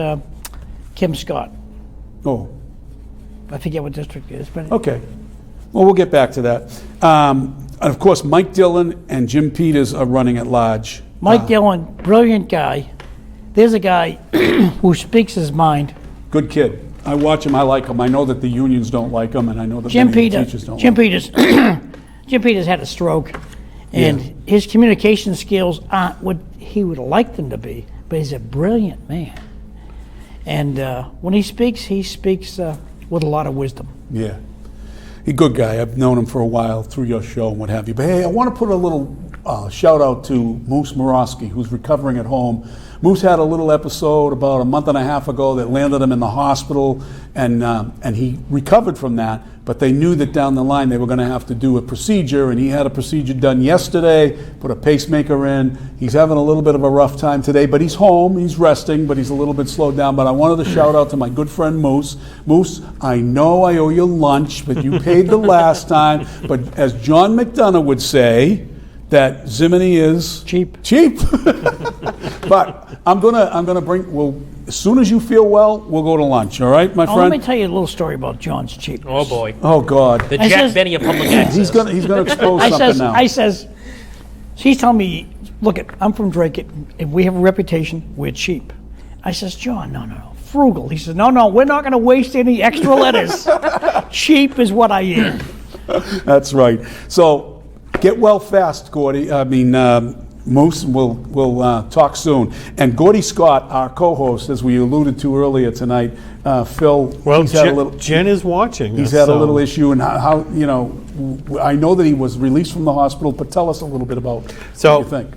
Kim Scott. Oh, I forget what district it is, but okay. Well, we'll get back to that. And of course, Mike Dillon and Jim Peters are running at large. Mike Dillon, brilliant guy. There's a guy who speaks his mind. Good kid. I watch him. I like him. I know that the unions don't like him, and I know that Jim many of the Peters. teachers don't. Jim like Peters. Jim Peters had a stroke, and Yeah. his communication skills aren't what he would like them to be. But he's a brilliant man, and when he speaks with a lot of wisdom. him. Yeah. He's a good guy. I've known him for a while through your show and what have you. But hey, I want to put a little shout out to Moose Morosky, who's recovering at home. Moose had a little episode about a month and a half ago that landed him in the hospital, and he recovered from that. But they knew that down the line they were going to have to do a procedure, and he had a procedure done yesterday, put a pacemaker in. He's having a little bit of a rough time today, but he's home, he's resting, but he's a little bit slowed down. But I wanted to shout out to my good friend Moose. Moose, I know I owe you lunch, but you paid the last time. But as John McDonough would say, that Zimini is Cheap. But I'm gonna bring. Well, as soon as you feel well, we'll go to lunch. All right, my Oh, friend. let me tell you a little story about John's cheapness. Oh boy, Oh God, the I Jack says- Benny of public access. he's gonna expose something now. I says, she's telling me, look, I'm from Dracut, and we have a reputation, we're cheap. I says, John, no, frugal. He says, no, we're not going to waste any extra letters. Cheap is what I am. That's right. So get well fast, Gordy. I mean, Moose. We'll talk soon. And Gordy Scott, our co-host, as we alluded to earlier tonight, Phil. Well, he's had a little. Jen is watching. He's us, had a so- little issue, and how I know that he was released from the hospital, but tell us a little bit about So- what you think.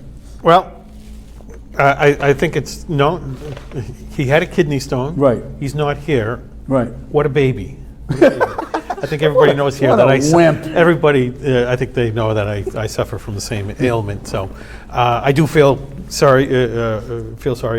Well, I think it's known, he had a kidney stone. Right. He's not here. Right. What a baby. I think everybody knows here What that a wimp. everybody, I think they know that I suffer from the same ailment. So I do feel sorry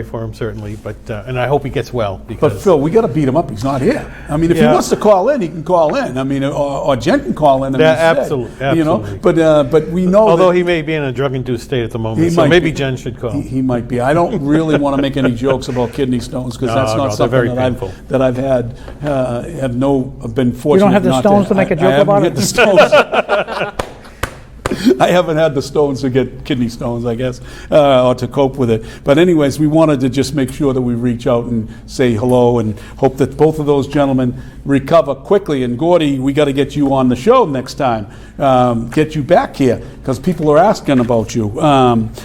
for him, certainly, but and I hope he gets well. But Because Phil, we got to beat him up. He's not here. I mean, if he Yeah. wants to call in, he can call in. I mean, or Jen can call in. And Yeah, say, absolutely, You know, absolutely. but we know. although that he may be in a drug-induced state at the he moment, so might maybe be. Jen should call. He might be. I don't really want to make any jokes about kidney stones because that's No, not they're very something painful. that I've had. I've been fortunate. have the not stones to make a joke I haven't about had it? the stones. I haven't had the stones to get kidney stones, I guess, or to cope with it. But anyways, we wanted to just make sure that we reach out and say hello and hope that both of those gentlemen recover quickly. And Gordy, we got to get you on the show next time, get you back here because people are asking about you.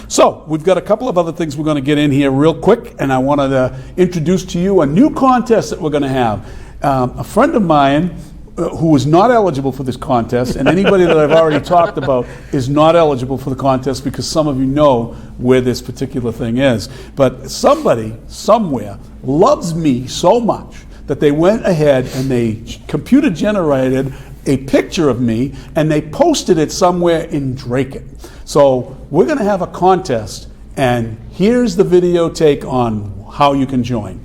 So we've got a couple of other things we're going to get in here real quick, and I wanted to introduce to you a new contest that we're going to have. A friend of mine who is not eligible for this contest, and anybody that I've already talked about is not eligible for the contest because some of you know where this particular thing is. But somebody, somewhere, loves me so much that they went ahead and they computer generated a picture of me and they posted it somewhere in Dracut. So we're going to have a contest, and here's the video take on how you can join.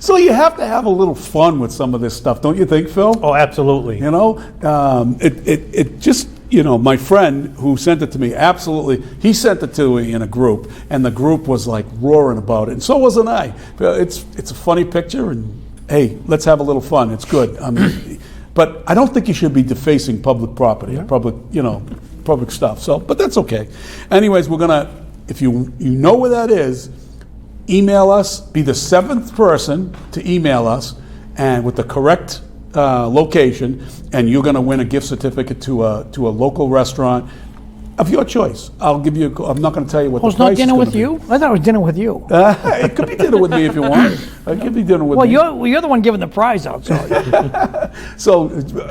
So you have to have a little fun with some of this stuff, don't you think, Phil? Oh, absolutely. You know, it just, you know, my friend who sent it to me, absolutely, he sent it to me in a group, and the group was like roaring about it, and so wasn't I. It's a funny picture, and hey, let's have a little fun. It's good. I mean, but I don't think you should be defacing public property, or public stuff. So, but that's okay. Anyways, we're gonna, if you know where that is, email us, be the 7th person to email us, and with the correct location, and you're going to win a gift certificate to a local restaurant of your choice. I'll give you. I'm not going to tell you what. Well, the it's not price dinner is with gonna you? I thought it was dinner with you. be. It could be dinner with me if you want. It could be dinner with Well, me. you're the one giving the prize out, so So,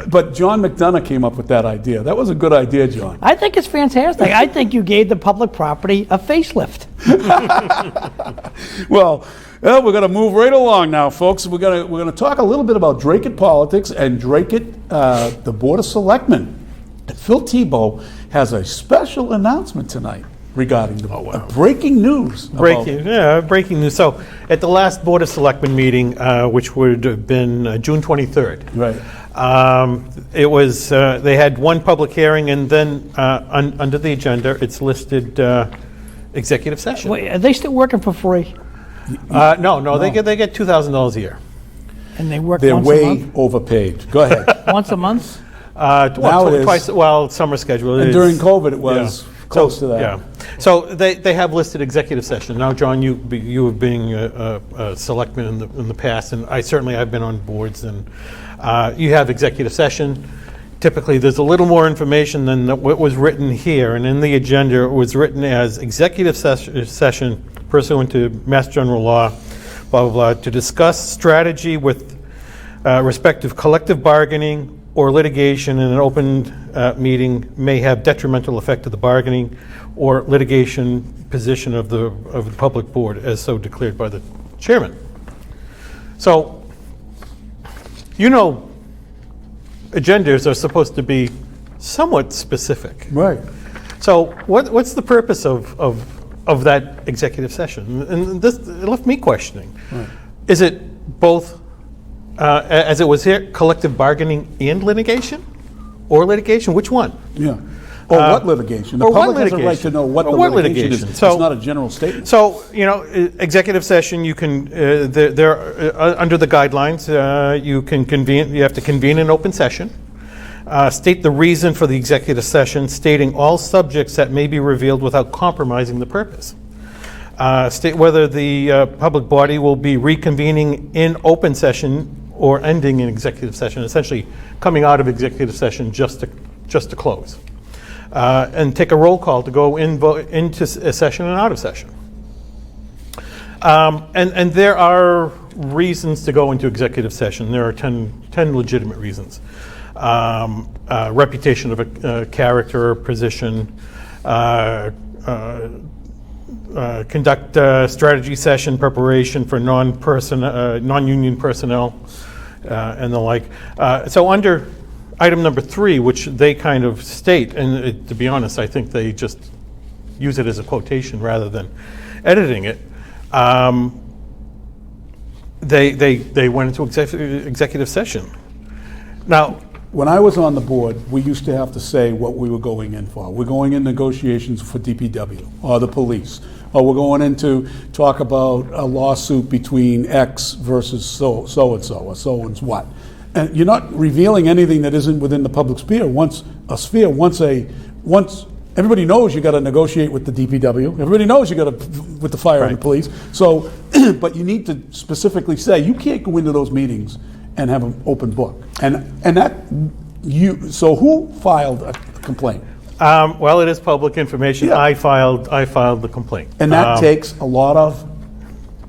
but John McDonough came up with that idea. That was a good idea, John. I think it's fantastic. I think you gave the public property a facelift. Well, we're going to move right along now, folks. We're going to talk a little bit about Dracut politics and Dracut, the Board of Selectmen. Phil Thibault has a special announcement tonight regarding the breaking news. Breaking news. So, at the last Board of Selectmen meeting, which would have been June 23rd, Right. it was they had one public hearing, and then under the agenda, it's listed executive session. Wait, are they still working for free? No, they get $2,000 a year. And they work They're once a way month? overpaid. Go ahead. Once a month? Now it is. Twice. Well, summer schedule. And is- during COVID, it was close So, to that. Yeah. So they have listed executive session. Now, John, you have been a selectman in the past, and I've been on boards, and you have executive session. Typically, there's a little more information than what was written here, and in the agenda, it was written as executive session pursuant to Mass General Law, blah, blah, blah, to discuss strategy with respect to collective bargaining or litigation in an open meeting may have detrimental effect to the bargaining or litigation position of the public board as so declared by the chairman. So, agendas are supposed to be somewhat specific. Right. So what's the purpose of that executive session? And this it left me questioning. Right. Is it both, as it was here, collective bargaining and litigation? Or litigation? Which one? Yeah. Or what litigation? The or what public has a right litigation? to know what Or the what litigation is. litigation? It's So- not a general statement. So, executive session, you can, under the guidelines, you have to convene an open session, state the reason for the executive session, stating all subjects that may be revealed without compromising the purpose. State whether the public body will be reconvening in open session or ending in executive session, essentially coming out of executive session just to close. And take a roll call to go into a session and out of session. And there are reasons to go into executive session. There are 10 legitimate reasons. Reputation of a character or position, conduct strategy session preparation for non-union personnel, and the like. So under item number 3, which they kind of state, and to be honest, I think they just use it as a quotation rather than editing it. They went into executive session. Now, When I was on the board, we used to have to say what we were going in for. We're going in negotiations for DPW or the police, or we're going in to talk about a lawsuit between X versus so-and-so, or so-and-so what. And you're not revealing anything that isn't within the public sphere. Once everybody knows you got to negotiate with the DPW. Everybody knows you got to with the fire and the police. So, but you need to specifically say you can't go into those meetings and have an open book. So who filed a complaint? well, it is public information. Yeah. I filed the complaint. And that takes a lot of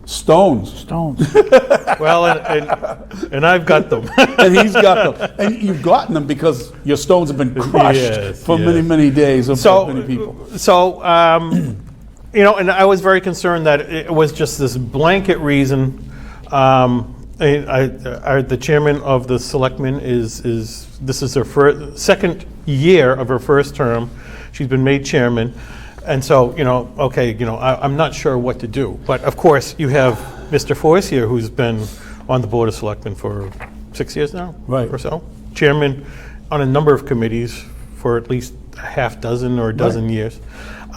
stones. Well, and I've got them. And he's got them. And you've gotten them because your stones have been crushed Yes, for many, yes. many days of many people. So, and I was very concerned that it was just this blanket reason. The chairman of the selectmen this is her second year of her first term. She's been made chairman. And so, I'm not sure what to do. But of course, you have Mr. Force here, who's been on the Board of Selectmen for 6 years now, Right. or so. Chairman on a number of committees for at least a half dozen or a dozen years.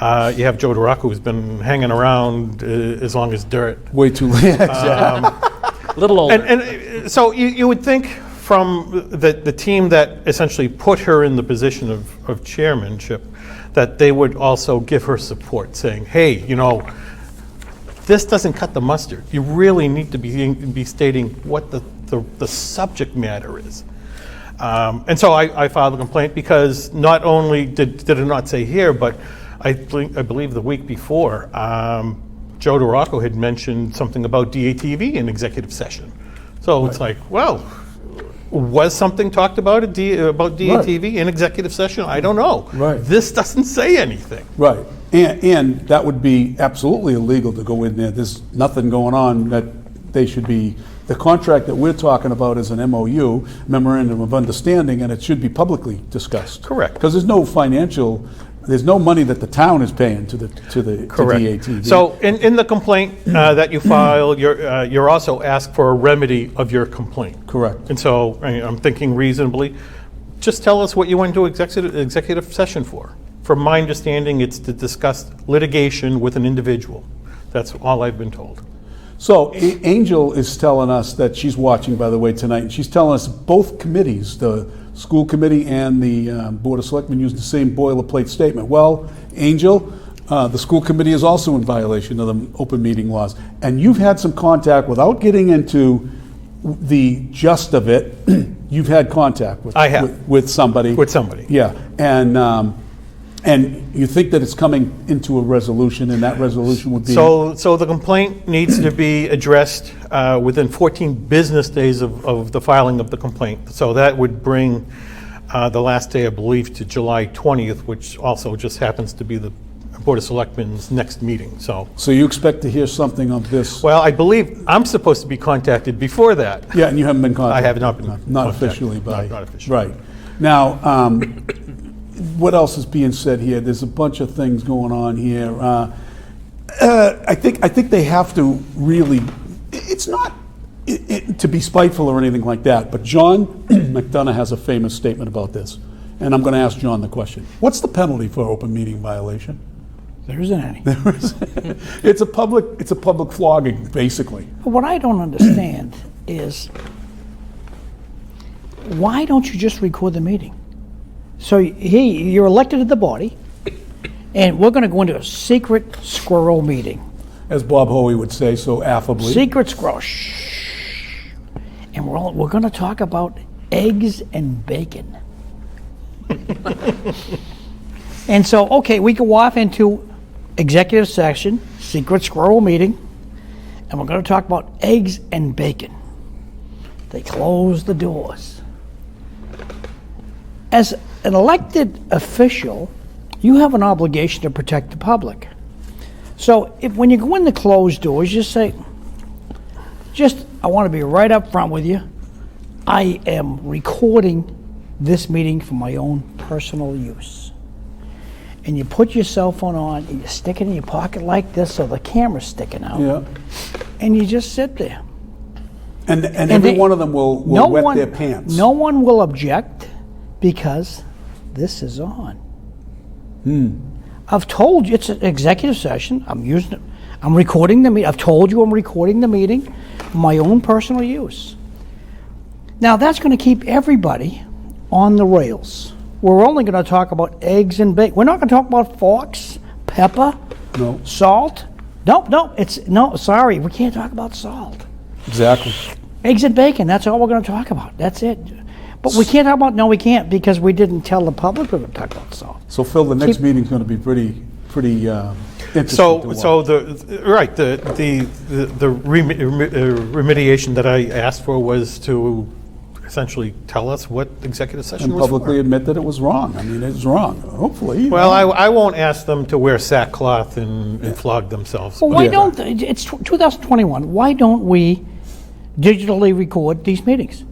You have Joe Dracut, who's been hanging around as long as dirt. Way too late. Exactly. A little older. And so you would think from the team that essentially put her in the position of chairmanship, that they would also give her support, saying, hey, this doesn't cut the mustard. You really need to be stating what the subject matter is. And so I filed a complaint because not only did it not say here, but I believe the week before, Joe Dracut had mentioned something about DATV in executive session. So it's like, well, was something talked about about DATV in executive session? I don't know. Right. This doesn't say anything. Right. And that would be absolutely illegal to go in there. There's nothing going on that they should be. The contract that we're talking about is an MOU, Memorandum of Understanding, and it should be publicly discussed. Correct. Because there's no money that the town is paying to DATV. So in the complaint that you filed, you're also asked for a remedy of your complaint. Correct. And so I'm thinking reasonably, just tell us what you went to executive session for. From my understanding, it's to discuss litigation with an individual. That's all I've been told. So Angel is telling us that she's watching, by the way, tonight, and she's telling us both committees, the school committee and the Board of Selectmen, use the same boilerplate statement. Well, Angel, the school committee is also in violation of the open meeting laws. And you've had some contact, without getting into the gist of it, you've had contact with, I have. with somebody. With somebody. Yeah. And you think that it's coming into a resolution, and that resolution would be? So the complaint needs to be addressed within 14 business days of the filing of the complaint. So that would bring the last day, I believe, to July 20th, which also just happens to be the Board of Selectmen's next meeting, so. So you expect to hear something of this? Well, I believe I'm supposed to be contacted before that. Yeah, and you haven't been contacted? I have not been Not contacted. officially by... Not officially. Right. Now, what else is being said here? There's a bunch of things going on here. I think they have to really... It's not to be spiteful or anything like that, but John McDonough has a famous statement about this, and I'm going to ask John the question. What's the penalty for open meeting violation? There isn't any. It's a public flogging, basically. What I don't understand is, why don't you just record the meeting? So you're elected to the body, and we're going to go into a secret squirrel meeting. As Bob Hoey would say so affably. Secret squirrel. Shh. And we're going to talk about eggs and bacon. And so, okay, we go off into executive session, secret squirrel meeting, and we're going to talk about eggs and bacon. They close the doors. As an elected official, you have an obligation to protect the public. So when you go in the closed doors, just say, I want to be right up front with you. I am recording this meeting for my own personal use. And you put your cell phone on and you stick it in your pocket like this so the camera's sticking out. Yeah. And you just sit there. And every one of them will wet their pants. No one will object because this is on. I've told you it's an executive session. I'm recording the meeting. I've told you I'm recording the meeting for my own personal use. Now that's going to keep everybody on the rails. We're only going to talk about eggs and bacon. We're not going to talk about forks, pepper, salt. No, sorry, we can't talk about salt. Exactly. Eggs and bacon, that's all we're going to talk about. That's it. But we can't talk about, we can't, because we didn't tell the public we were going to talk about salt. So Phil, the next meeting's going to be pretty interesting to watch. So the remediation that I asked for was to essentially tell us what executive session and was publicly for. admit that it was wrong. I mean, it was wrong. Hopefully. Well, I won't ask them to wear sackcloth and flog themselves. Well, why don't, it's 2021, why don't we digitally record these meetings?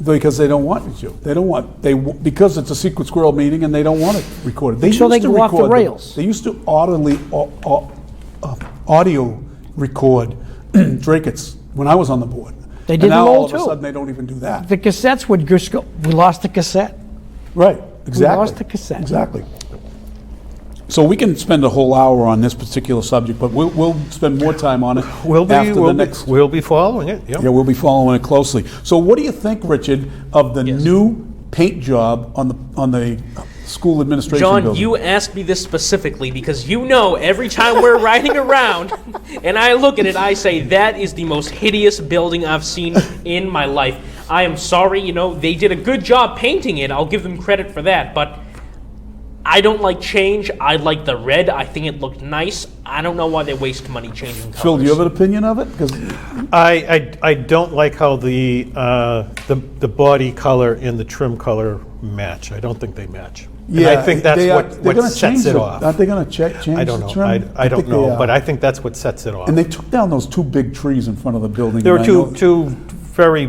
Because they don't want you. They don't want because it's a secret squirrel meeting and they don't want it recorded. So they go off the rails. They used to audio record Dracut's when I was on the board. They did and now roll all of a too. sudden they don't even do that. The cassettes would just go. We lost the cassette. Right. Exactly. We lost the cassette. Exactly. So we can spend a whole hour on this particular subject, but we'll spend more time on it We'll be following it. Yep. Yeah, we'll be following it closely. So what do you think, Richard, of the new paint job on the school administration John, building? you asked me this specifically because every time we're riding around and I look at it, I say, that is the most hideous building I've seen in my life. I am sorry, they did a good job painting it. I'll give them credit for that, but I don't like change. I like the red. I think it looked nice. I don't know why they waste money changing colors. Phil, do you have an opinion of it? Because I don't like how the body color and the trim color match. I don't think they match. yeah, and I think that's what gonna sets change it off. Aren't they going to change I don't the know. trim? I don't think they know, are. but I think that's what sets it off. And they took down those two big trees in front of the building. There and were I know- two very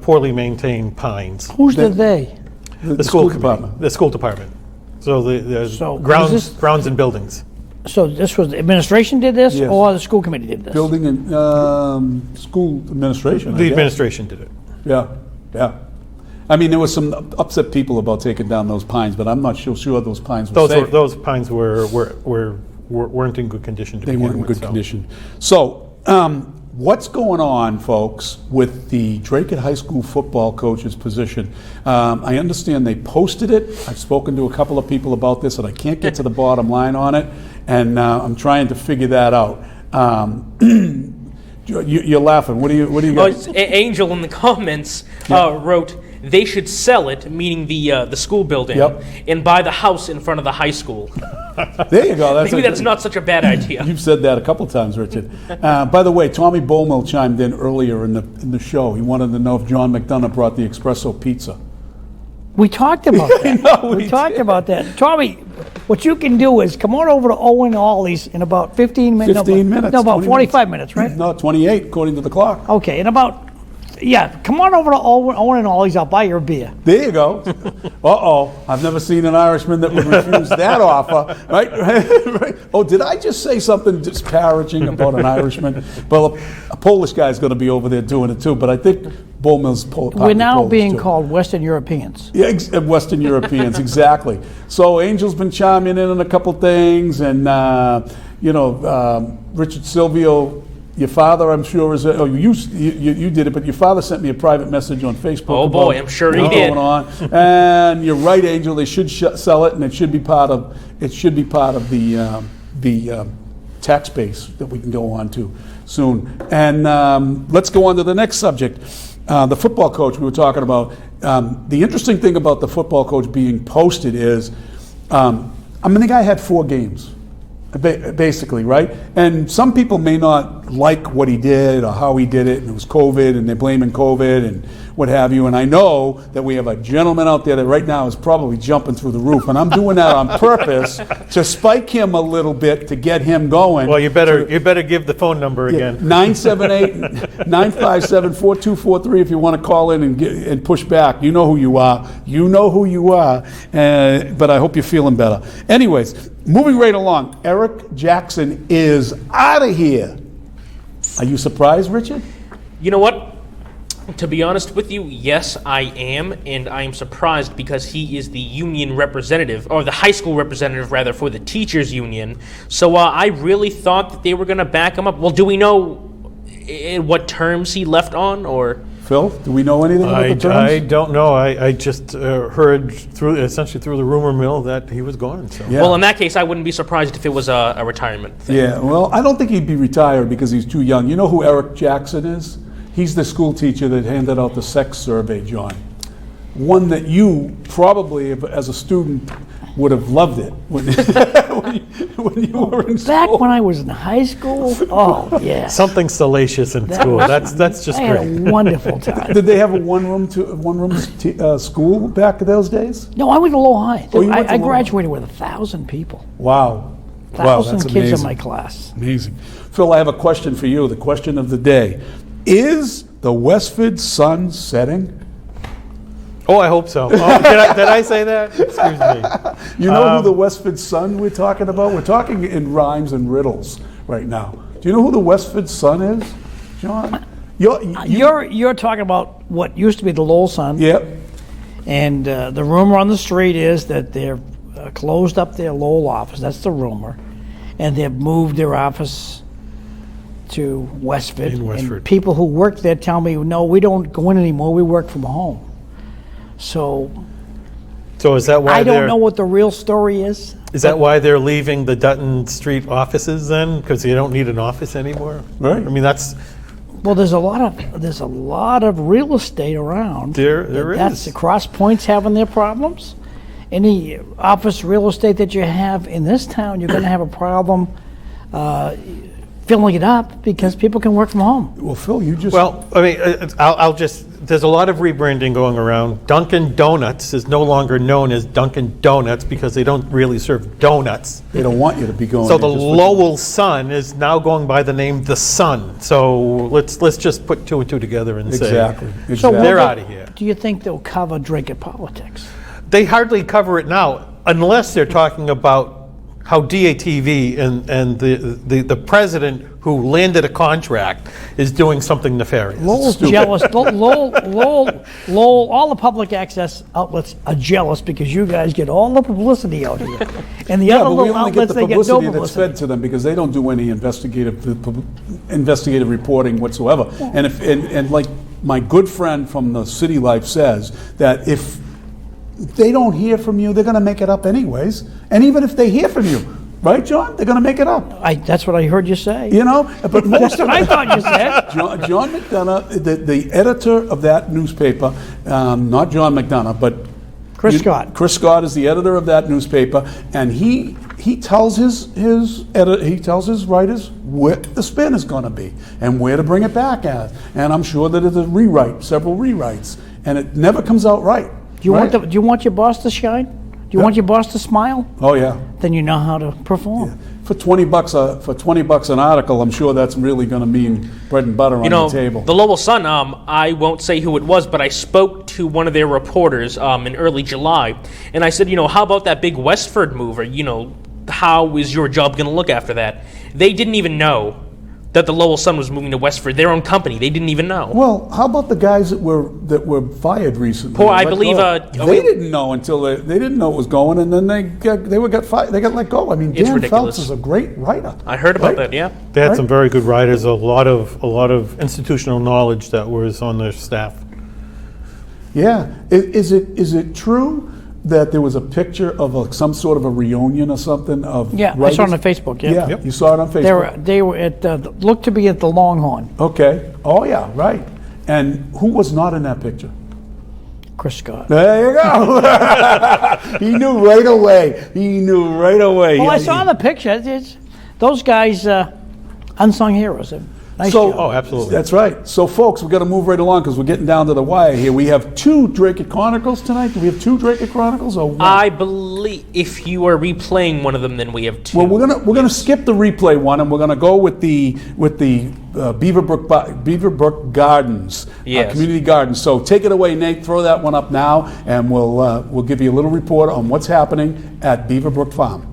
poorly maintained pines. Who's the they? the school committee, department. The school department. So the So grounds is this- grounds and buildings. So this was the administration did this, Yes. or the school committee did this? Building and school administration. I The guess. administration did it. Yeah. I mean, there was some upset people about taking down those pines, but I'm not sure those pines were safe. Those pines weren't in good condition to They begin weren't in with, good so. condition. So, what's going on, folks, with the Dracut High School football coach's position? I understand they posted it. I've spoken to a couple of people about this, and I can't get to the bottom line on it, and I'm trying to figure that out. You're laughing. What do you got? Angel in the comments wrote, they should sell it, meaning the school building, Yep. and buy the house in front of the high school. There you go. Maybe that's not such a bad idea. You've said that a couple times, Richard. By the way, Tommy Bowmill chimed in earlier in the show. He wanted to know if John McDonough brought the espresso pizza. We talked about that. know, we talked about that. Tommy, What you can do is come on over to Owen Ollie's in about 15 minutes. 15 minutes. No, about 20 45 minutes, right? No, 28 according to the clock. Okay, in about, come on over to Owen and Ollie's. I'll buy your beer. There you go. Uh-oh. I've never seen an Irishman that would refuse that offer. Right? Right? Oh, did I just say something disparaging about an Irishman? Well, a Polish guy's going to be over there doing it too, but I think Bull Mill's We're now Polish being too. called Western Europeans. Yeah, Western Europeans, exactly. So Angel's been chiming in on a couple things, and Richard Silvio, your father, I'm sure is. You did it, but your father sent me a private message on Facebook. Oh boy, I'm sure he did. Going on, and you're right, Angel. They should sell it, and it should be part of. It should be part of the tax base that we can go on to soon. And let's go on to the next subject. The football coach we were talking about. The interesting thing about the football coach being posted is, the guy had 4 games, basically, right? And some people may not like what he did or how he did it, and it was COVID, and they're blaming COVID and what have you. And I know that we have a gentleman out there that right now is probably jumping through the roof, and I'm doing that on purpose to spike him a little bit to get him going. Well, you better give the phone number again. 978-957-4243 if you want to call in and push back. You know who you are. But I hope you're feeling better. Anyways, moving right along. Eric Jackson is out of here. Are you surprised, Richard? You know what? To be honest with you, yes, I am, and I am surprised because he is the union representative, or the high school representative, rather, for the teachers union. So I really thought that they were going to back him up. Well, do we know in what terms he left on, or? Phil, do we know anything about the terms? I don't know. I just heard essentially through the rumor mill that he was gone. So. Yeah. Well, in that case, I wouldn't be surprised if it was a retirement thing. Yeah, well, I don't think he'd be retired because he's too young. You know who Eric Jackson is? He's the school teacher that handed out the sex survey, John. One that you probably, as a student, would have loved it when you were in school. Back when I was in high school, oh yeah. Something salacious in school. That's just I great. had a wonderful time. Did they have a one-room school back in those days? No, I went to Low High. Oh, you went to I Low graduated with 1,000 people. Wow. 1,000 that's kids amazing. in my class. Amazing. Phil, I have a question for you, the question of the day. Is the Westford sun setting? Oh, I hope so. Oh, did I say that? Excuse me. You know who the Westford sun we're talking about? We're talking in rhymes and riddles right now. Do you know who the Westford sun is, John? You're talking about what used to be the Lowell Sun. Yep. And the rumor on the street is that they've closed up their Lowell office. That's the rumor. And they've moved their office to Westford. In Westford. And people who work there tell me, no, we don't go in anymore. We work from home. So is that why I don't know what the real story is. Is that why they're leaving the Dutton Street offices then? Because you don't need an office anymore? Right. I mean, that's... Well, there's a lot of real estate around. There That's is. the Cross Point's having their problems. Any office real estate that you have in this town, you're going to have a problem filling it up because people can work from home. Well, Phil, you just... Well, I mean, I'll just... There's a lot of rebranding going around. Dunkin' Donuts is no longer known as Dunkin' Donuts because they don't really serve donuts. They don't want you to be going... So the there just Lowell Sun is now going by the name The Sun. So let's just put 2 and 2 together and Exactly. say So they're out of here. Do you think they'll cover Dracut politics? They hardly cover it now unless they're talking about how DATV and the president who landed a contract is doing something nefarious. Lowell's jealous. Lowell, all the public access outlets are jealous because you guys get all the publicity out here. And the Yeah, other but we little only get outlets, the they get no publicity that's publicity. fed to them because they don't do any investigative reporting whatsoever. And if like my good friend from the City Life says, that if they don't hear from you, they're going to make it up anyways. And even if they hear from you, right, John, they're going to make it up. That's what I heard you say. You know, but most That's what I thought you said. John McDonough, the editor of that newspaper, not John McDonough, but Chris Scott. Chris Scott is the editor of that newspaper, and he tells his writers where the spin is going to be and where to bring it back at. And I'm sure that it's a rewrite, several rewrites, and it never comes out right. Do you want your boss to shine? You want your boss to smile? Oh yeah. Then you know how to perform. For $20 an article, I'm sure that's really going to mean bread and butter on the table. The Lowell Sun, I won't say who it was, but I spoke to one of their reporters in early July, and I said, how about that big Westford move? Or, how is your job going to look after that? They didn't even know that the Lowell Sun was moving to Westford, their own company. They didn't even know. Well, how about the guys that were fired recently? I believe they didn't know until they didn't know it was going, and then they got fired. They got let go. I mean, It's Dan ridiculous. Phelps is a great writer. I heard about that. Yeah. They had some very good writers, a lot of institutional knowledge that was on their staff. Yeah. Is it true that there was a picture of some sort of a reunion or something of Yeah, writers? I saw it on Facebook. Yeah. Yeah, you saw it on Facebook. They were at looked to be at the Longhorn. Okay. Oh yeah, right. And who was not in that picture? Chris Scott. There you go. He knew right away. Well, I saw the picture. It's those guys, unsung heroes. Nice job. Oh, absolutely. That's right. So, folks, we're going to move right along because we're getting down to the wire here. We have 2 Dracut Chronicles tonight. Do we have 2 Dracut Chronicles or one? I believe if you are replaying one of them, then we have 2. Well, we're gonna skip the replay one, and we're gonna go with the Beaverbrook Gardens, Yes. community gardens. So take it away, Nate. Throw that one up now, and we'll give you a little report on what's happening at Beaverbrook Farm.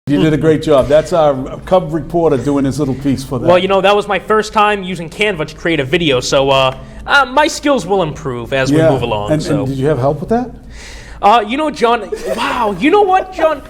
You did a great job. That's our Cub reporter doing his little piece for that. Well, that was my first time using Canva to create a video, so my skills will improve as we move along. And did you have help with that? John, wow, you know what, John?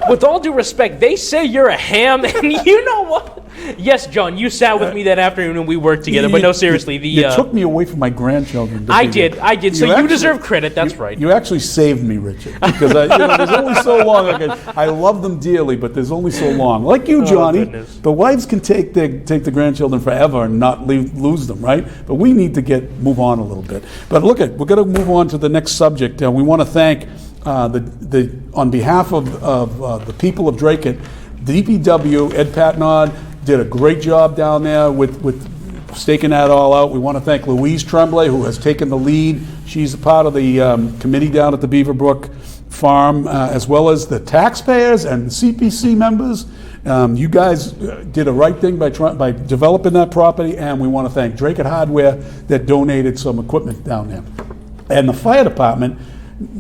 With all due respect, they say you're a ham, and you know what? Yes, John, you sat with me that afternoon and we worked together, but no, seriously. You took me away from my grandchildren. I did, so you deserve credit, that's right. You actually saved me, Richard, because there's only so long. I love them dearly, but there's only so long. Like you, Johnny, the wives can take the grandchildren forever and not lose them, right? But we need to move on a little bit. But look, we're going to move on to the next subject. We want to thank on behalf of the people of Dracut, DPW, Ed Patnod did a great job down there with staking that all out. We want to thank Louise Tremblay, who has taken the lead. She's a part of the committee down at the Beaverbrook Farm, as well as the taxpayers and the CPC members. You guys did a right thing by developing that property, and we want to thank Dracut Hardware that donated some equipment down there. And the fire department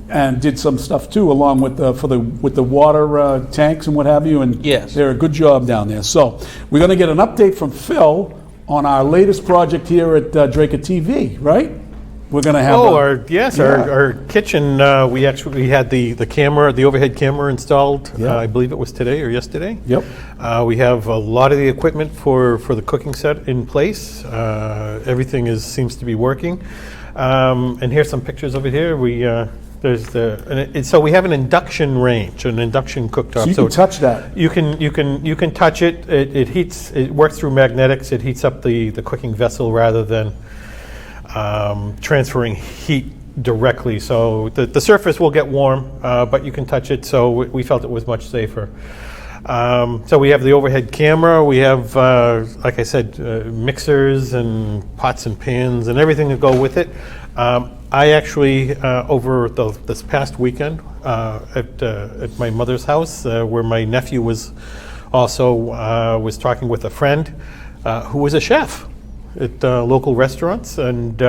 and did some stuff too, along with the water tanks and what have you. And yes, they're a good job down there. So we're going to get an update from Phil on our latest project here at Dracut TV, right? We're going to have our kitchen. We had the camera, the overhead camera installed. Yeah. I believe it was today or yesterday. Yep. We have a lot of the equipment for the cooking set in place. Everything seems to be working. And here's some pictures over here. So we have an induction range, an induction cooktop. So you can touch that. You can touch it. It heats. It works through magnetics. It heats up the cooking vessel rather than transferring heat directly. So the surface will get warm, but you can touch it. So we felt it was much safer. So we have the overhead camera. We have, like I said, mixers and pots and pans and everything that go with it. I actually, over this past weekend at my mother's house, where my nephew was also was talking with a friend who was a chef at local restaurants, and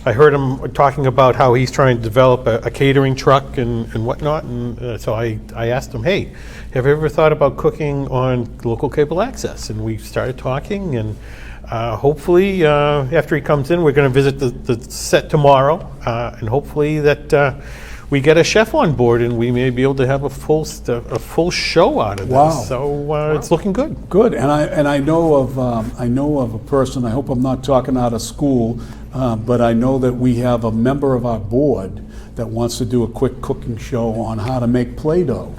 I heard him talking about how he's trying to develop a catering truck and whatnot, and so I asked him, hey, have you ever thought about cooking on local cable access? And we started talking, and hopefully after he comes in, we're going to visit the set tomorrow, and hopefully that we get a chef on board and we may be able to have a full show out of this. Wow. So it's looking good. Good, and I know of a person. I hope I'm not talking out of school, but I know that we have a member of our board that wants to do a quick cooking show on how to make Play-Doh.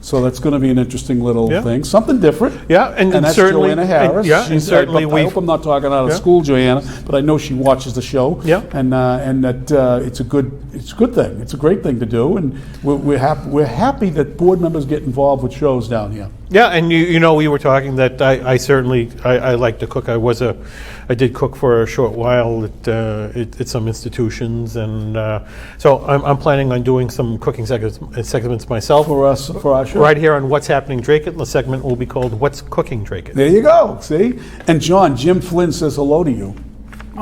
So that's going to be an interesting little thing, something different. Yeah, and that's certainly, Joanna Harris. and certainly I hope I'm not talking out of school, Joanna, but I know she watches the show. Yeah. and that it's a good thing. It's a great thing to do, and we're happy that board members get involved with shows down here. Yeah, and you know, we were talking that I certainly like to cook. I did cook for a short while at some institutions, and so I'm planning on doing some cooking segments myself For our show. right here on What's Happening Dracut. The segment will be called What's Cooking Dracut. There you go. See, and Jim Flynn says hello to you.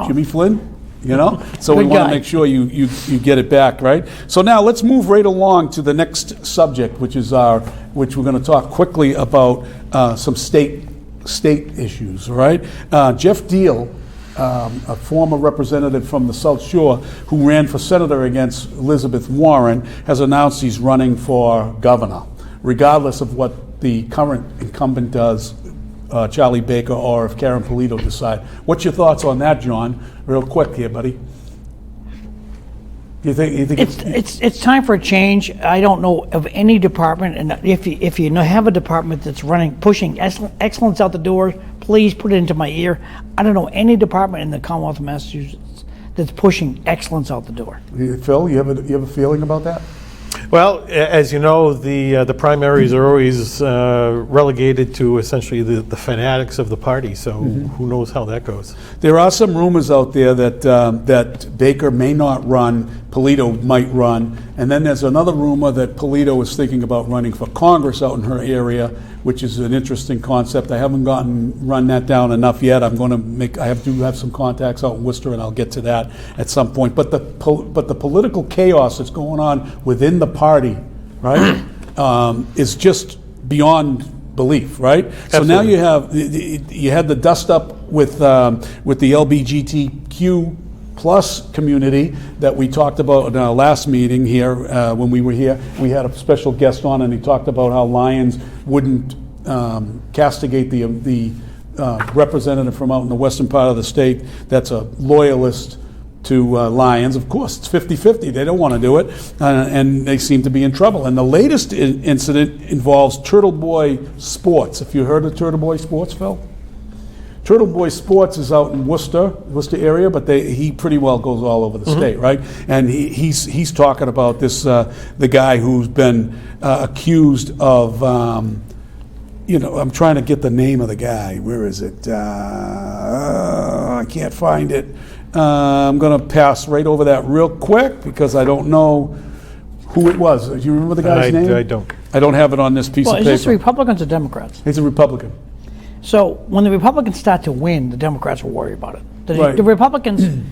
Jimmy Flynn. You know, so we Good want to guy. make sure you get it back, right? So now let's move right along to the next subject, which we're going to talk quickly about some state issues, all right? Jeff Deal, a former representative from the South Shore who ran for senator against Elizabeth Warren, has announced he's running for governor, regardless of what the current incumbent does, Charlie Baker, or if Karen Polito decide. What's your thoughts on that, John? Real quick here, buddy. You think It's time for a change. I don't know of any department, and if you have a department that's pushing excellence out the door, please put it into my ear. I don't know any department in the Commonwealth of Massachusetts that's pushing excellence out the door. Phil, you have a feeling about that? Well, as you know, the primaries are always relegated to essentially the fanatics of the party. So who knows how that goes? There are some rumors out there that Baker may not run, Polito might run, and then there's another rumor that Polito is thinking about running for Congress out in her area, which is an interesting concept. I haven't run that down enough yet. I'm going to I do have some contacts out in Worcester, and I'll get to that at some point. But the political chaos that's going on within the party, right, is just beyond belief, right? Absolutely. So now you had the dust up with the LGBTQ plus community that we talked about in our last meeting here when we were here. We had a special guest on, and he talked about how Lions wouldn't castigate the representative from out in the western part of the state that's a loyalist to Lions. Of course, it's 50-50. They don't want to do it, and they seem to be in trouble. And the latest incident involves Turtle Boy Sports. Have you heard of Turtle Boy Sports, Phil? Turtle Boy Sports is out in Worcester area, but he pretty well goes all over the state, right? And he's talking about this the guy who's been accused of I'm trying to get the name of the guy. Where is it? I can't find it. I'm going to pass right over that real quick because I don't know who it was. Do you remember the guy's name? I don't. I don't have it on this piece of Is paper. this Republicans or Democrats? He's a Republican. So when the Republicans start to win, the Democrats will worry about it. Right. The Republicans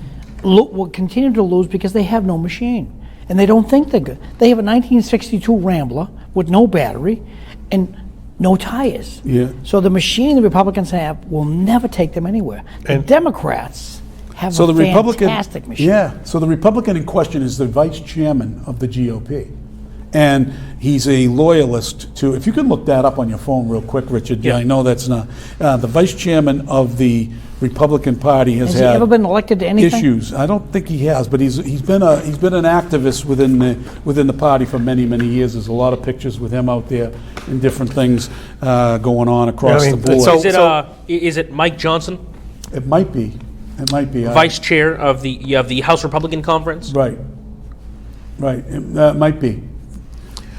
will continue to lose because they have no machine. And they don't think they're good. They have a 1962 Rambler with no battery and no tires. Yeah. So the machine the Republicans have will never take them anywhere. The Democrats have So a the Republican, fantastic machine. yeah. So the Republican in question is the vice chairman of the GOP, and he's a loyalist to. If you could look that up on your phone real quick, Richard. Yeah, I know that's not the vice chairman of the Republican Party has he had ever been elected to anything? issues. I don't think he has, but he's been an activist within the party for many years. There's a lot of pictures with him out there and different things going on across the board. so- Is it Mike Johnson? It might be. It might be. Vice chair of the House Republican Conference. Right. It might be.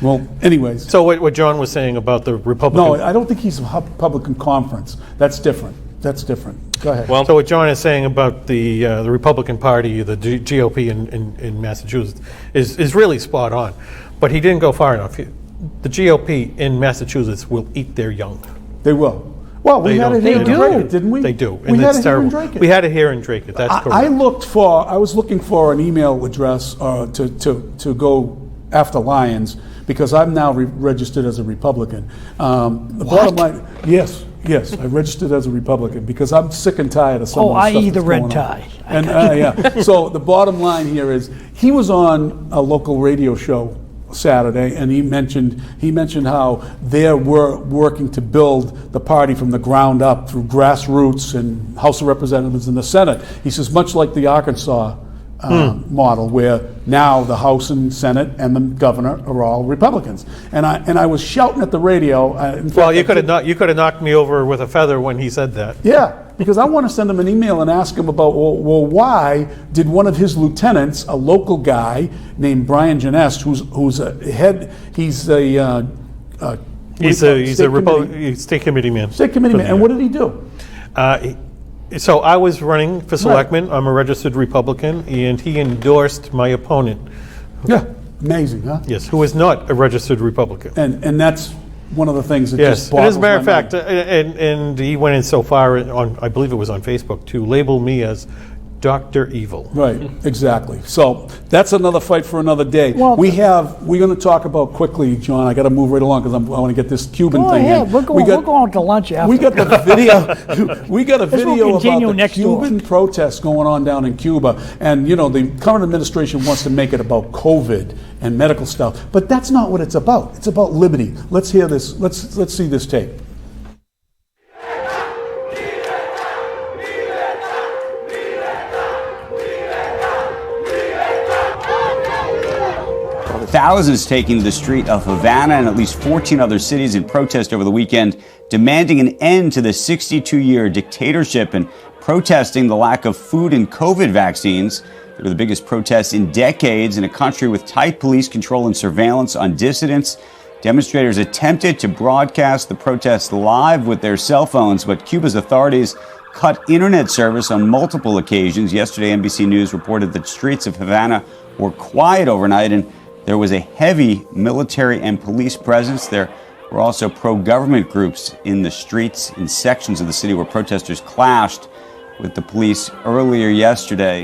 Well, anyways. So what John was saying about the Republican... No, I don't think he's a Republican conference. That's different. Go ahead. Well, So what John is saying about the Republican Party, the GOP in Massachusetts, is really spot on. But he didn't go far enough. The GOP in Massachusetts will eat their young. They will. Well, we had it here in Dracut, didn't we? They do. We had it here in terrible. Dracut. We had it here in Dracut. That's correct. I was looking for an email address to go after Lions because I'm now registered as a Republican. The bottom line, yes, I registered as a Republican because I'm sick and tired of some of the stuff i.e. that's the red going on. tie. And yeah, so the bottom line here is he was on a local radio show Saturday, and he mentioned how they're working to build the party from the ground up through grassroots and House of Representatives and the Senate. He says much like the Arkansas model, where now the House and Senate and the governor are all Republicans. And I was shouting at the radio. Well, you could have knocked me over with a feather when he said that. Yeah, because I want to send him an email and ask him about, well, why did one of his lieutenants, a local guy named Brian Janest, who's a head, he's a state committee man. State committee man. And what did he do? So I was running for selectman. I'm a registered Republican, and he endorsed my opponent. Yeah, amazing, huh? Yes, who is not a registered Republican. And that's one of the things that Yes, just and as a boggles matter of my fact, mind. and he went in so far on, I believe it was on Facebook, to label me as Dr. Evil. Right, exactly. So that's another fight for another day. Well, we're going to talk about quickly, John. I got to move right along because I want to get this Cuban Go thing ahead. in. We're going to lunch after. We got the video. We got a video about continue the next door. Cuban protests going on down in Cuba, and the current administration wants to make it about COVID and medical stuff, but that's not what it's about. It's about liberty. Let's hear this. Let's see this tape. Thousands taking to the street of Havana and at least 14 other cities in protest over the weekend, demanding an end to the 62-year dictatorship and protesting the lack of food and COVID vaccines. They were the biggest protests in decades in a country with tight police control and surveillance on dissidents. Demonstrators attempted to broadcast the protests live with their cell phones, but Cuba's authorities cut internet service on multiple occasions. Yesterday, NBC News reported that streets of Havana were quiet overnight, and there was a heavy military and police presence. There were also pro-government groups in the streets in sections of the city where protesters clashed with the police earlier yesterday.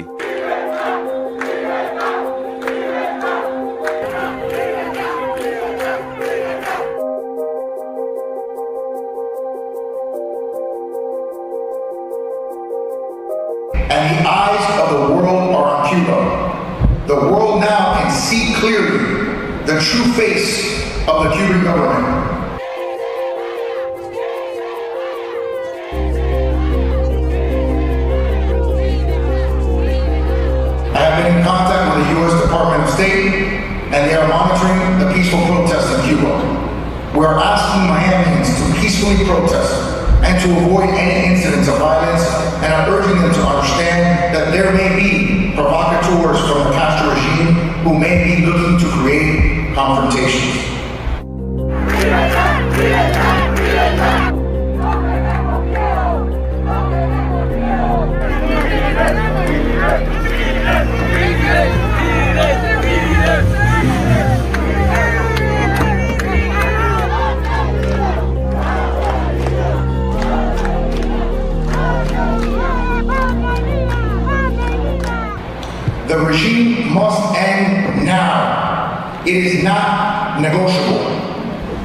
And the eyes of the world are on Cuba. The world now can see clearly the true face of the Cuban government. I have been in contact with the U.S. Department of State, and they are monitoring the peaceful protests in Cuba. We are asking Miamians to peacefully protest and to avoid any incidents of violence, and are urging them to understand that there may be provocateurs from the Castro regime who may be looking to create confrontations. The regime must end now. It is not negotiable.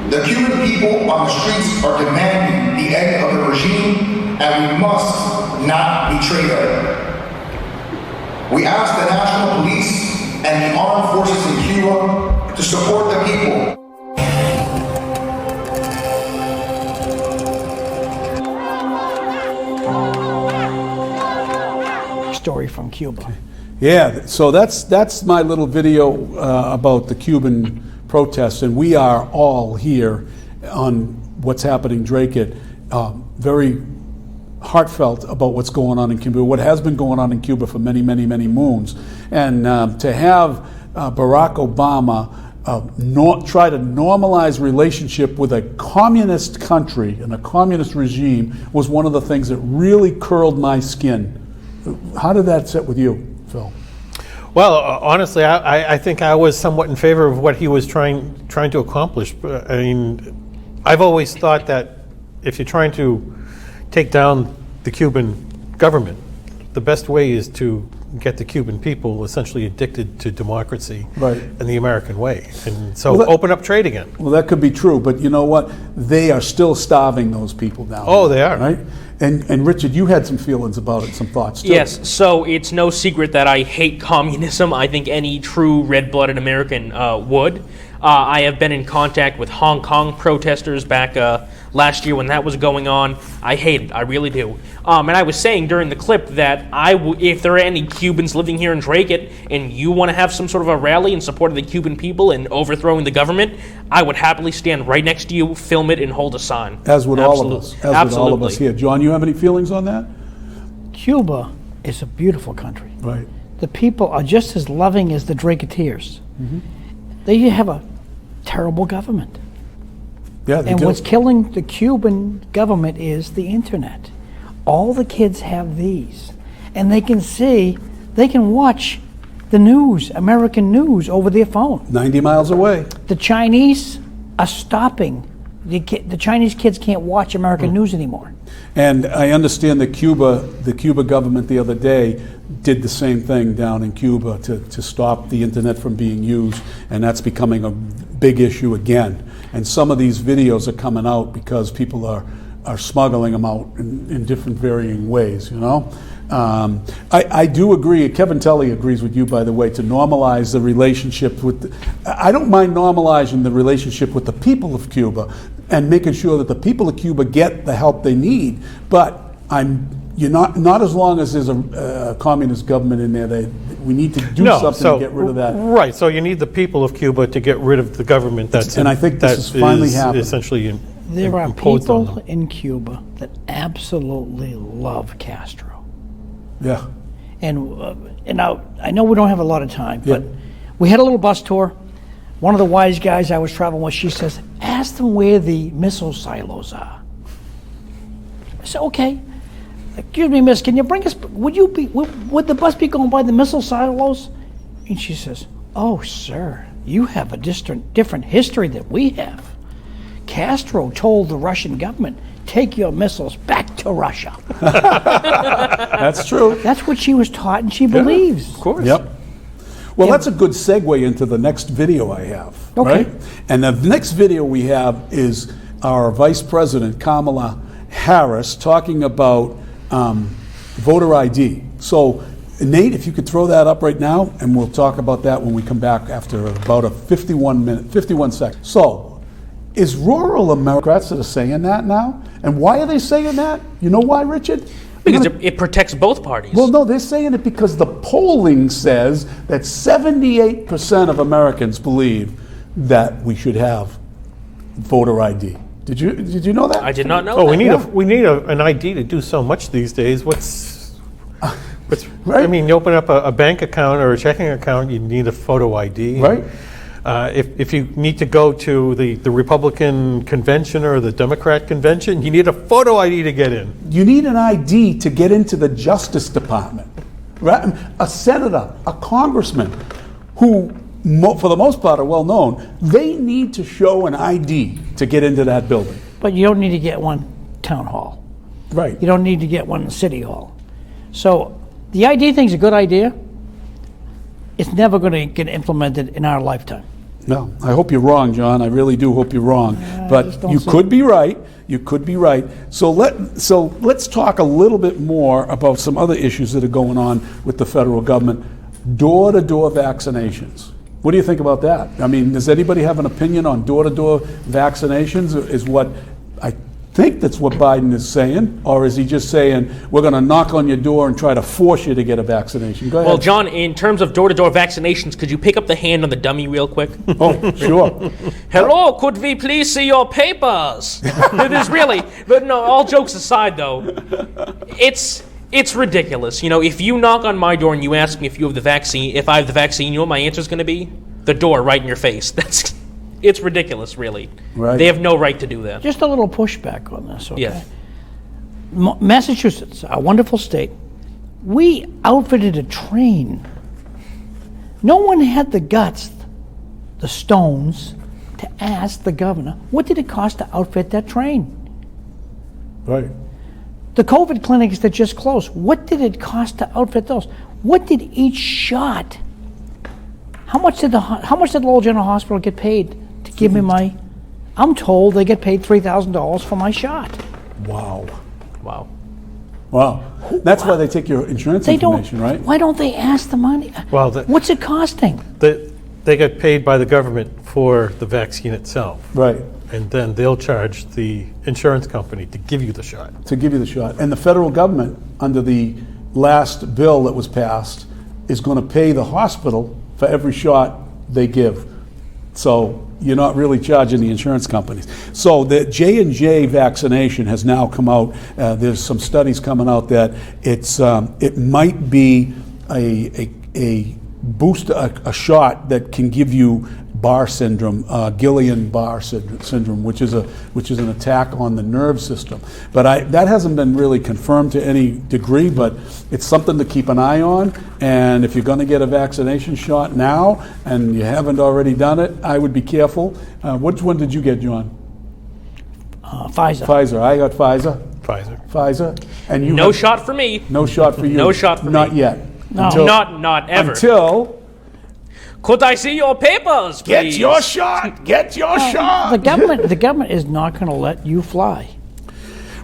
The Cuban people on the streets are demanding the end of the regime, and we must not betray them. We ask the National Police and the armed forces in Cuba to support the people. Story from Cuba. Yeah, so that's my little video about the Cuban protests, and we are all here on What's Happening Dracut, very heartfelt about what's going on in Cuba, what has been going on in Cuba for many, many, many moons. And to have Barack Obama try to normalize relationship with a communist country and a communist regime was one of the things that really curled my skin. How did that sit with you, Phil? Well, honestly, I think I was somewhat in favor of what he was trying to accomplish. I mean, I've always thought that if you're trying to take down the Cuban government, the best way is to get the Cuban people essentially addicted to democracy and the American way. And so open up trade again. Well, that could be true, but you know what? They are still starving those people down. Oh, they are. Right? And Richard, you had some feelings about it, some thoughts too. Yes, so it's no secret that I hate communism. I think any true red-blooded American would. I have been in contact with Hong Kong protesters back last year when that was going on. I hate it, I really do. And I was saying during the clip that if there are any Cubans living here in Dracut and you want to have some sort of a rally in support of the Cuban people and overthrowing the government, I would happily stand right next to you, film it, and hold a sign. As would all of us. As would all of us here. John, you have any feelings on that? Cuba is a beautiful country. Right. The people are just as loving as the Dracuteers. They have a terrible government. Yeah, they and do. what's killing the Cuban government is the internet. All the kids have these, and they can watch the news, American news, over their phone. 90 miles away. The Chinese are stopping. The Chinese kids can't watch American news anymore. And I understand that the Cuba government the other day did the same thing down in Cuba to stop the internet from being used, and that's becoming a big issue again. And some of these videos are coming out because people are smuggling them out in different varying ways, you know? I do agree, Kevin Tully agrees with you, by the way, to normalize the relationship with, I don't mind normalizing the relationship with the people of Cuba and making sure that the people of Cuba get the help they need, but not as long as there's a communist government in there. We need to do something to get rid of that. Right, so you need the people of Cuba to get rid of the government that's and I think this is finally happening. Essentially there are imposed on people them. in Cuba that absolutely love Castro. Yeah. And I know we don't have a lot of time, but we had a little bus tour. One of the wise guys I was traveling with, she says, ask them where the missile silos are. I said, okay. Excuse me, miss, can you bring us, would the bus be going by the missile silos? And she says, oh, sir, you have a different history than we have. Castro told the Russian government, take your missiles back to Russia. That's true. That's what she was taught and she believes. Of course. Yep. Well, that's a good segue into the next video I have. Okay. Right? And the next video we have is our Vice President, Kamala Harris, talking about voter ID. So, Nate, if you could throw that up right now, and we'll talk about that when we come back after about a 51 seconds. So, is rural Democrats that are saying that now? And why are they saying that? You know why, Richard? Because it protects both parties. Well, no, they're saying it because the polling says that 78% of Americans believe that we should have voter ID. Did you know that? I did not know. Oh, that. we need an ID to do so much these days. What's right? I mean, you open up a bank account or a checking account, you need a photo ID. Right. If you need to go to the Republican convention or the Democrat convention, you need a photo ID to get in. You need an ID to get into the Justice Department. Right? A senator, a congressman, who for the most part are well known, they need to show an ID to get into that building. But you don't need to get one town hall. Right. You don't need to get one in city hall. So the ID thing's a good idea. It's never going to get implemented in our lifetime. No, I hope you're wrong, John. I really do hope you're wrong. But you could be right. You could be right. So let's talk a little bit more about some other issues that are going on with the federal government. Door-to-door vaccinations. What do you think about that? I mean, does anybody have an opinion on door-to-door vaccinations? Is what think that's what Biden is saying, or is he just saying we're going to knock on your door and try to force you to get a vaccination? Go ahead. Well, John, in terms of door-to-door vaccinations, could you pick up the hand on the dummy real quick? Oh, sure. Hello, could we please see your papers? It is really, but no, all jokes aside though, it's ridiculous. You know, if you knock on my door and you ask me if you have the vaccine, if I have the vaccine, you know what my answer is going to be? The door right in your face. It's ridiculous, really. Right. They have no right to do that. Just a little pushback on this, okay? Yes. Massachusetts, a wonderful state, we outfitted a train. No one had the guts, the stones, to ask the governor, what did it cost to outfit that train? Right. The COVID clinics that just closed, what did it cost to outfit those? What did each shot? How much did Lowell General Hospital get paid to give me my? I'm told they get paid $3,000 for my shot. Wow. Wow. Wow. That's why they take your insurance They information, don't. right? Why don't they ask the money? Well, What's it costing? They get paid by the government for the vaccine itself. Right. And then they'll charge the insurance company to give you the shot. To give you the shot. And the federal government, under the last bill that was passed, is going to pay the hospital for every shot they give. So you're not really charging the insurance companies. So the J&J vaccination has now come out. There's some studies coming out that it might be a booster, a shot that can give you Barr syndrome, Guillain-Barre syndrome, which is an attack on the nerve system. But that hasn't been really confirmed to any degree, but it's something to keep an eye on. And if you're going to get a vaccination shot now and you haven't already done it, I would be careful. Which one did you get, John? Pfizer. Pfizer. I got Pfizer. Pfizer. And you No shot for me. No shot for you. No shot for me. Not yet. No. Not ever. Until Could I see your papers, please? get your shot. Get your shot. The government is not going to let you fly.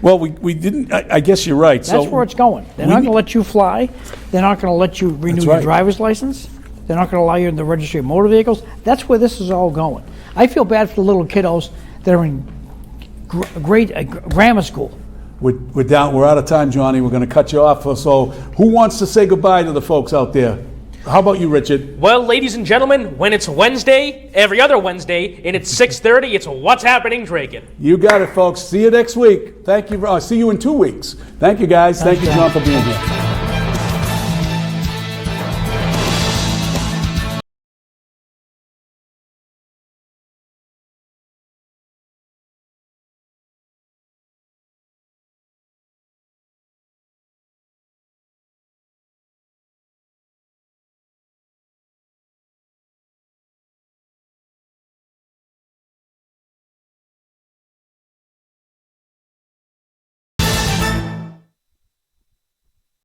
Well, we didn't. I guess you're right. That's where it's going. They're not going to let you fly. They're not going to let you renew That's your right. driver's license. They're not going to allow you in the registry of motor vehicles. That's where this is all going. I feel bad for the little kiddos that are in grammar school. We're down. We're out of time, Johnny. We're going to cut you off. So, who wants to say goodbye to the folks out there? How about you, Richard? Well, ladies and gentlemen, when it's Wednesday, every other Wednesday, and it's 6:30, it's What's Happening Dracut. You got it, folks. See you next week. Thank you. See you in 2 weeks. Thank you, guys. Thank you, John, for being here.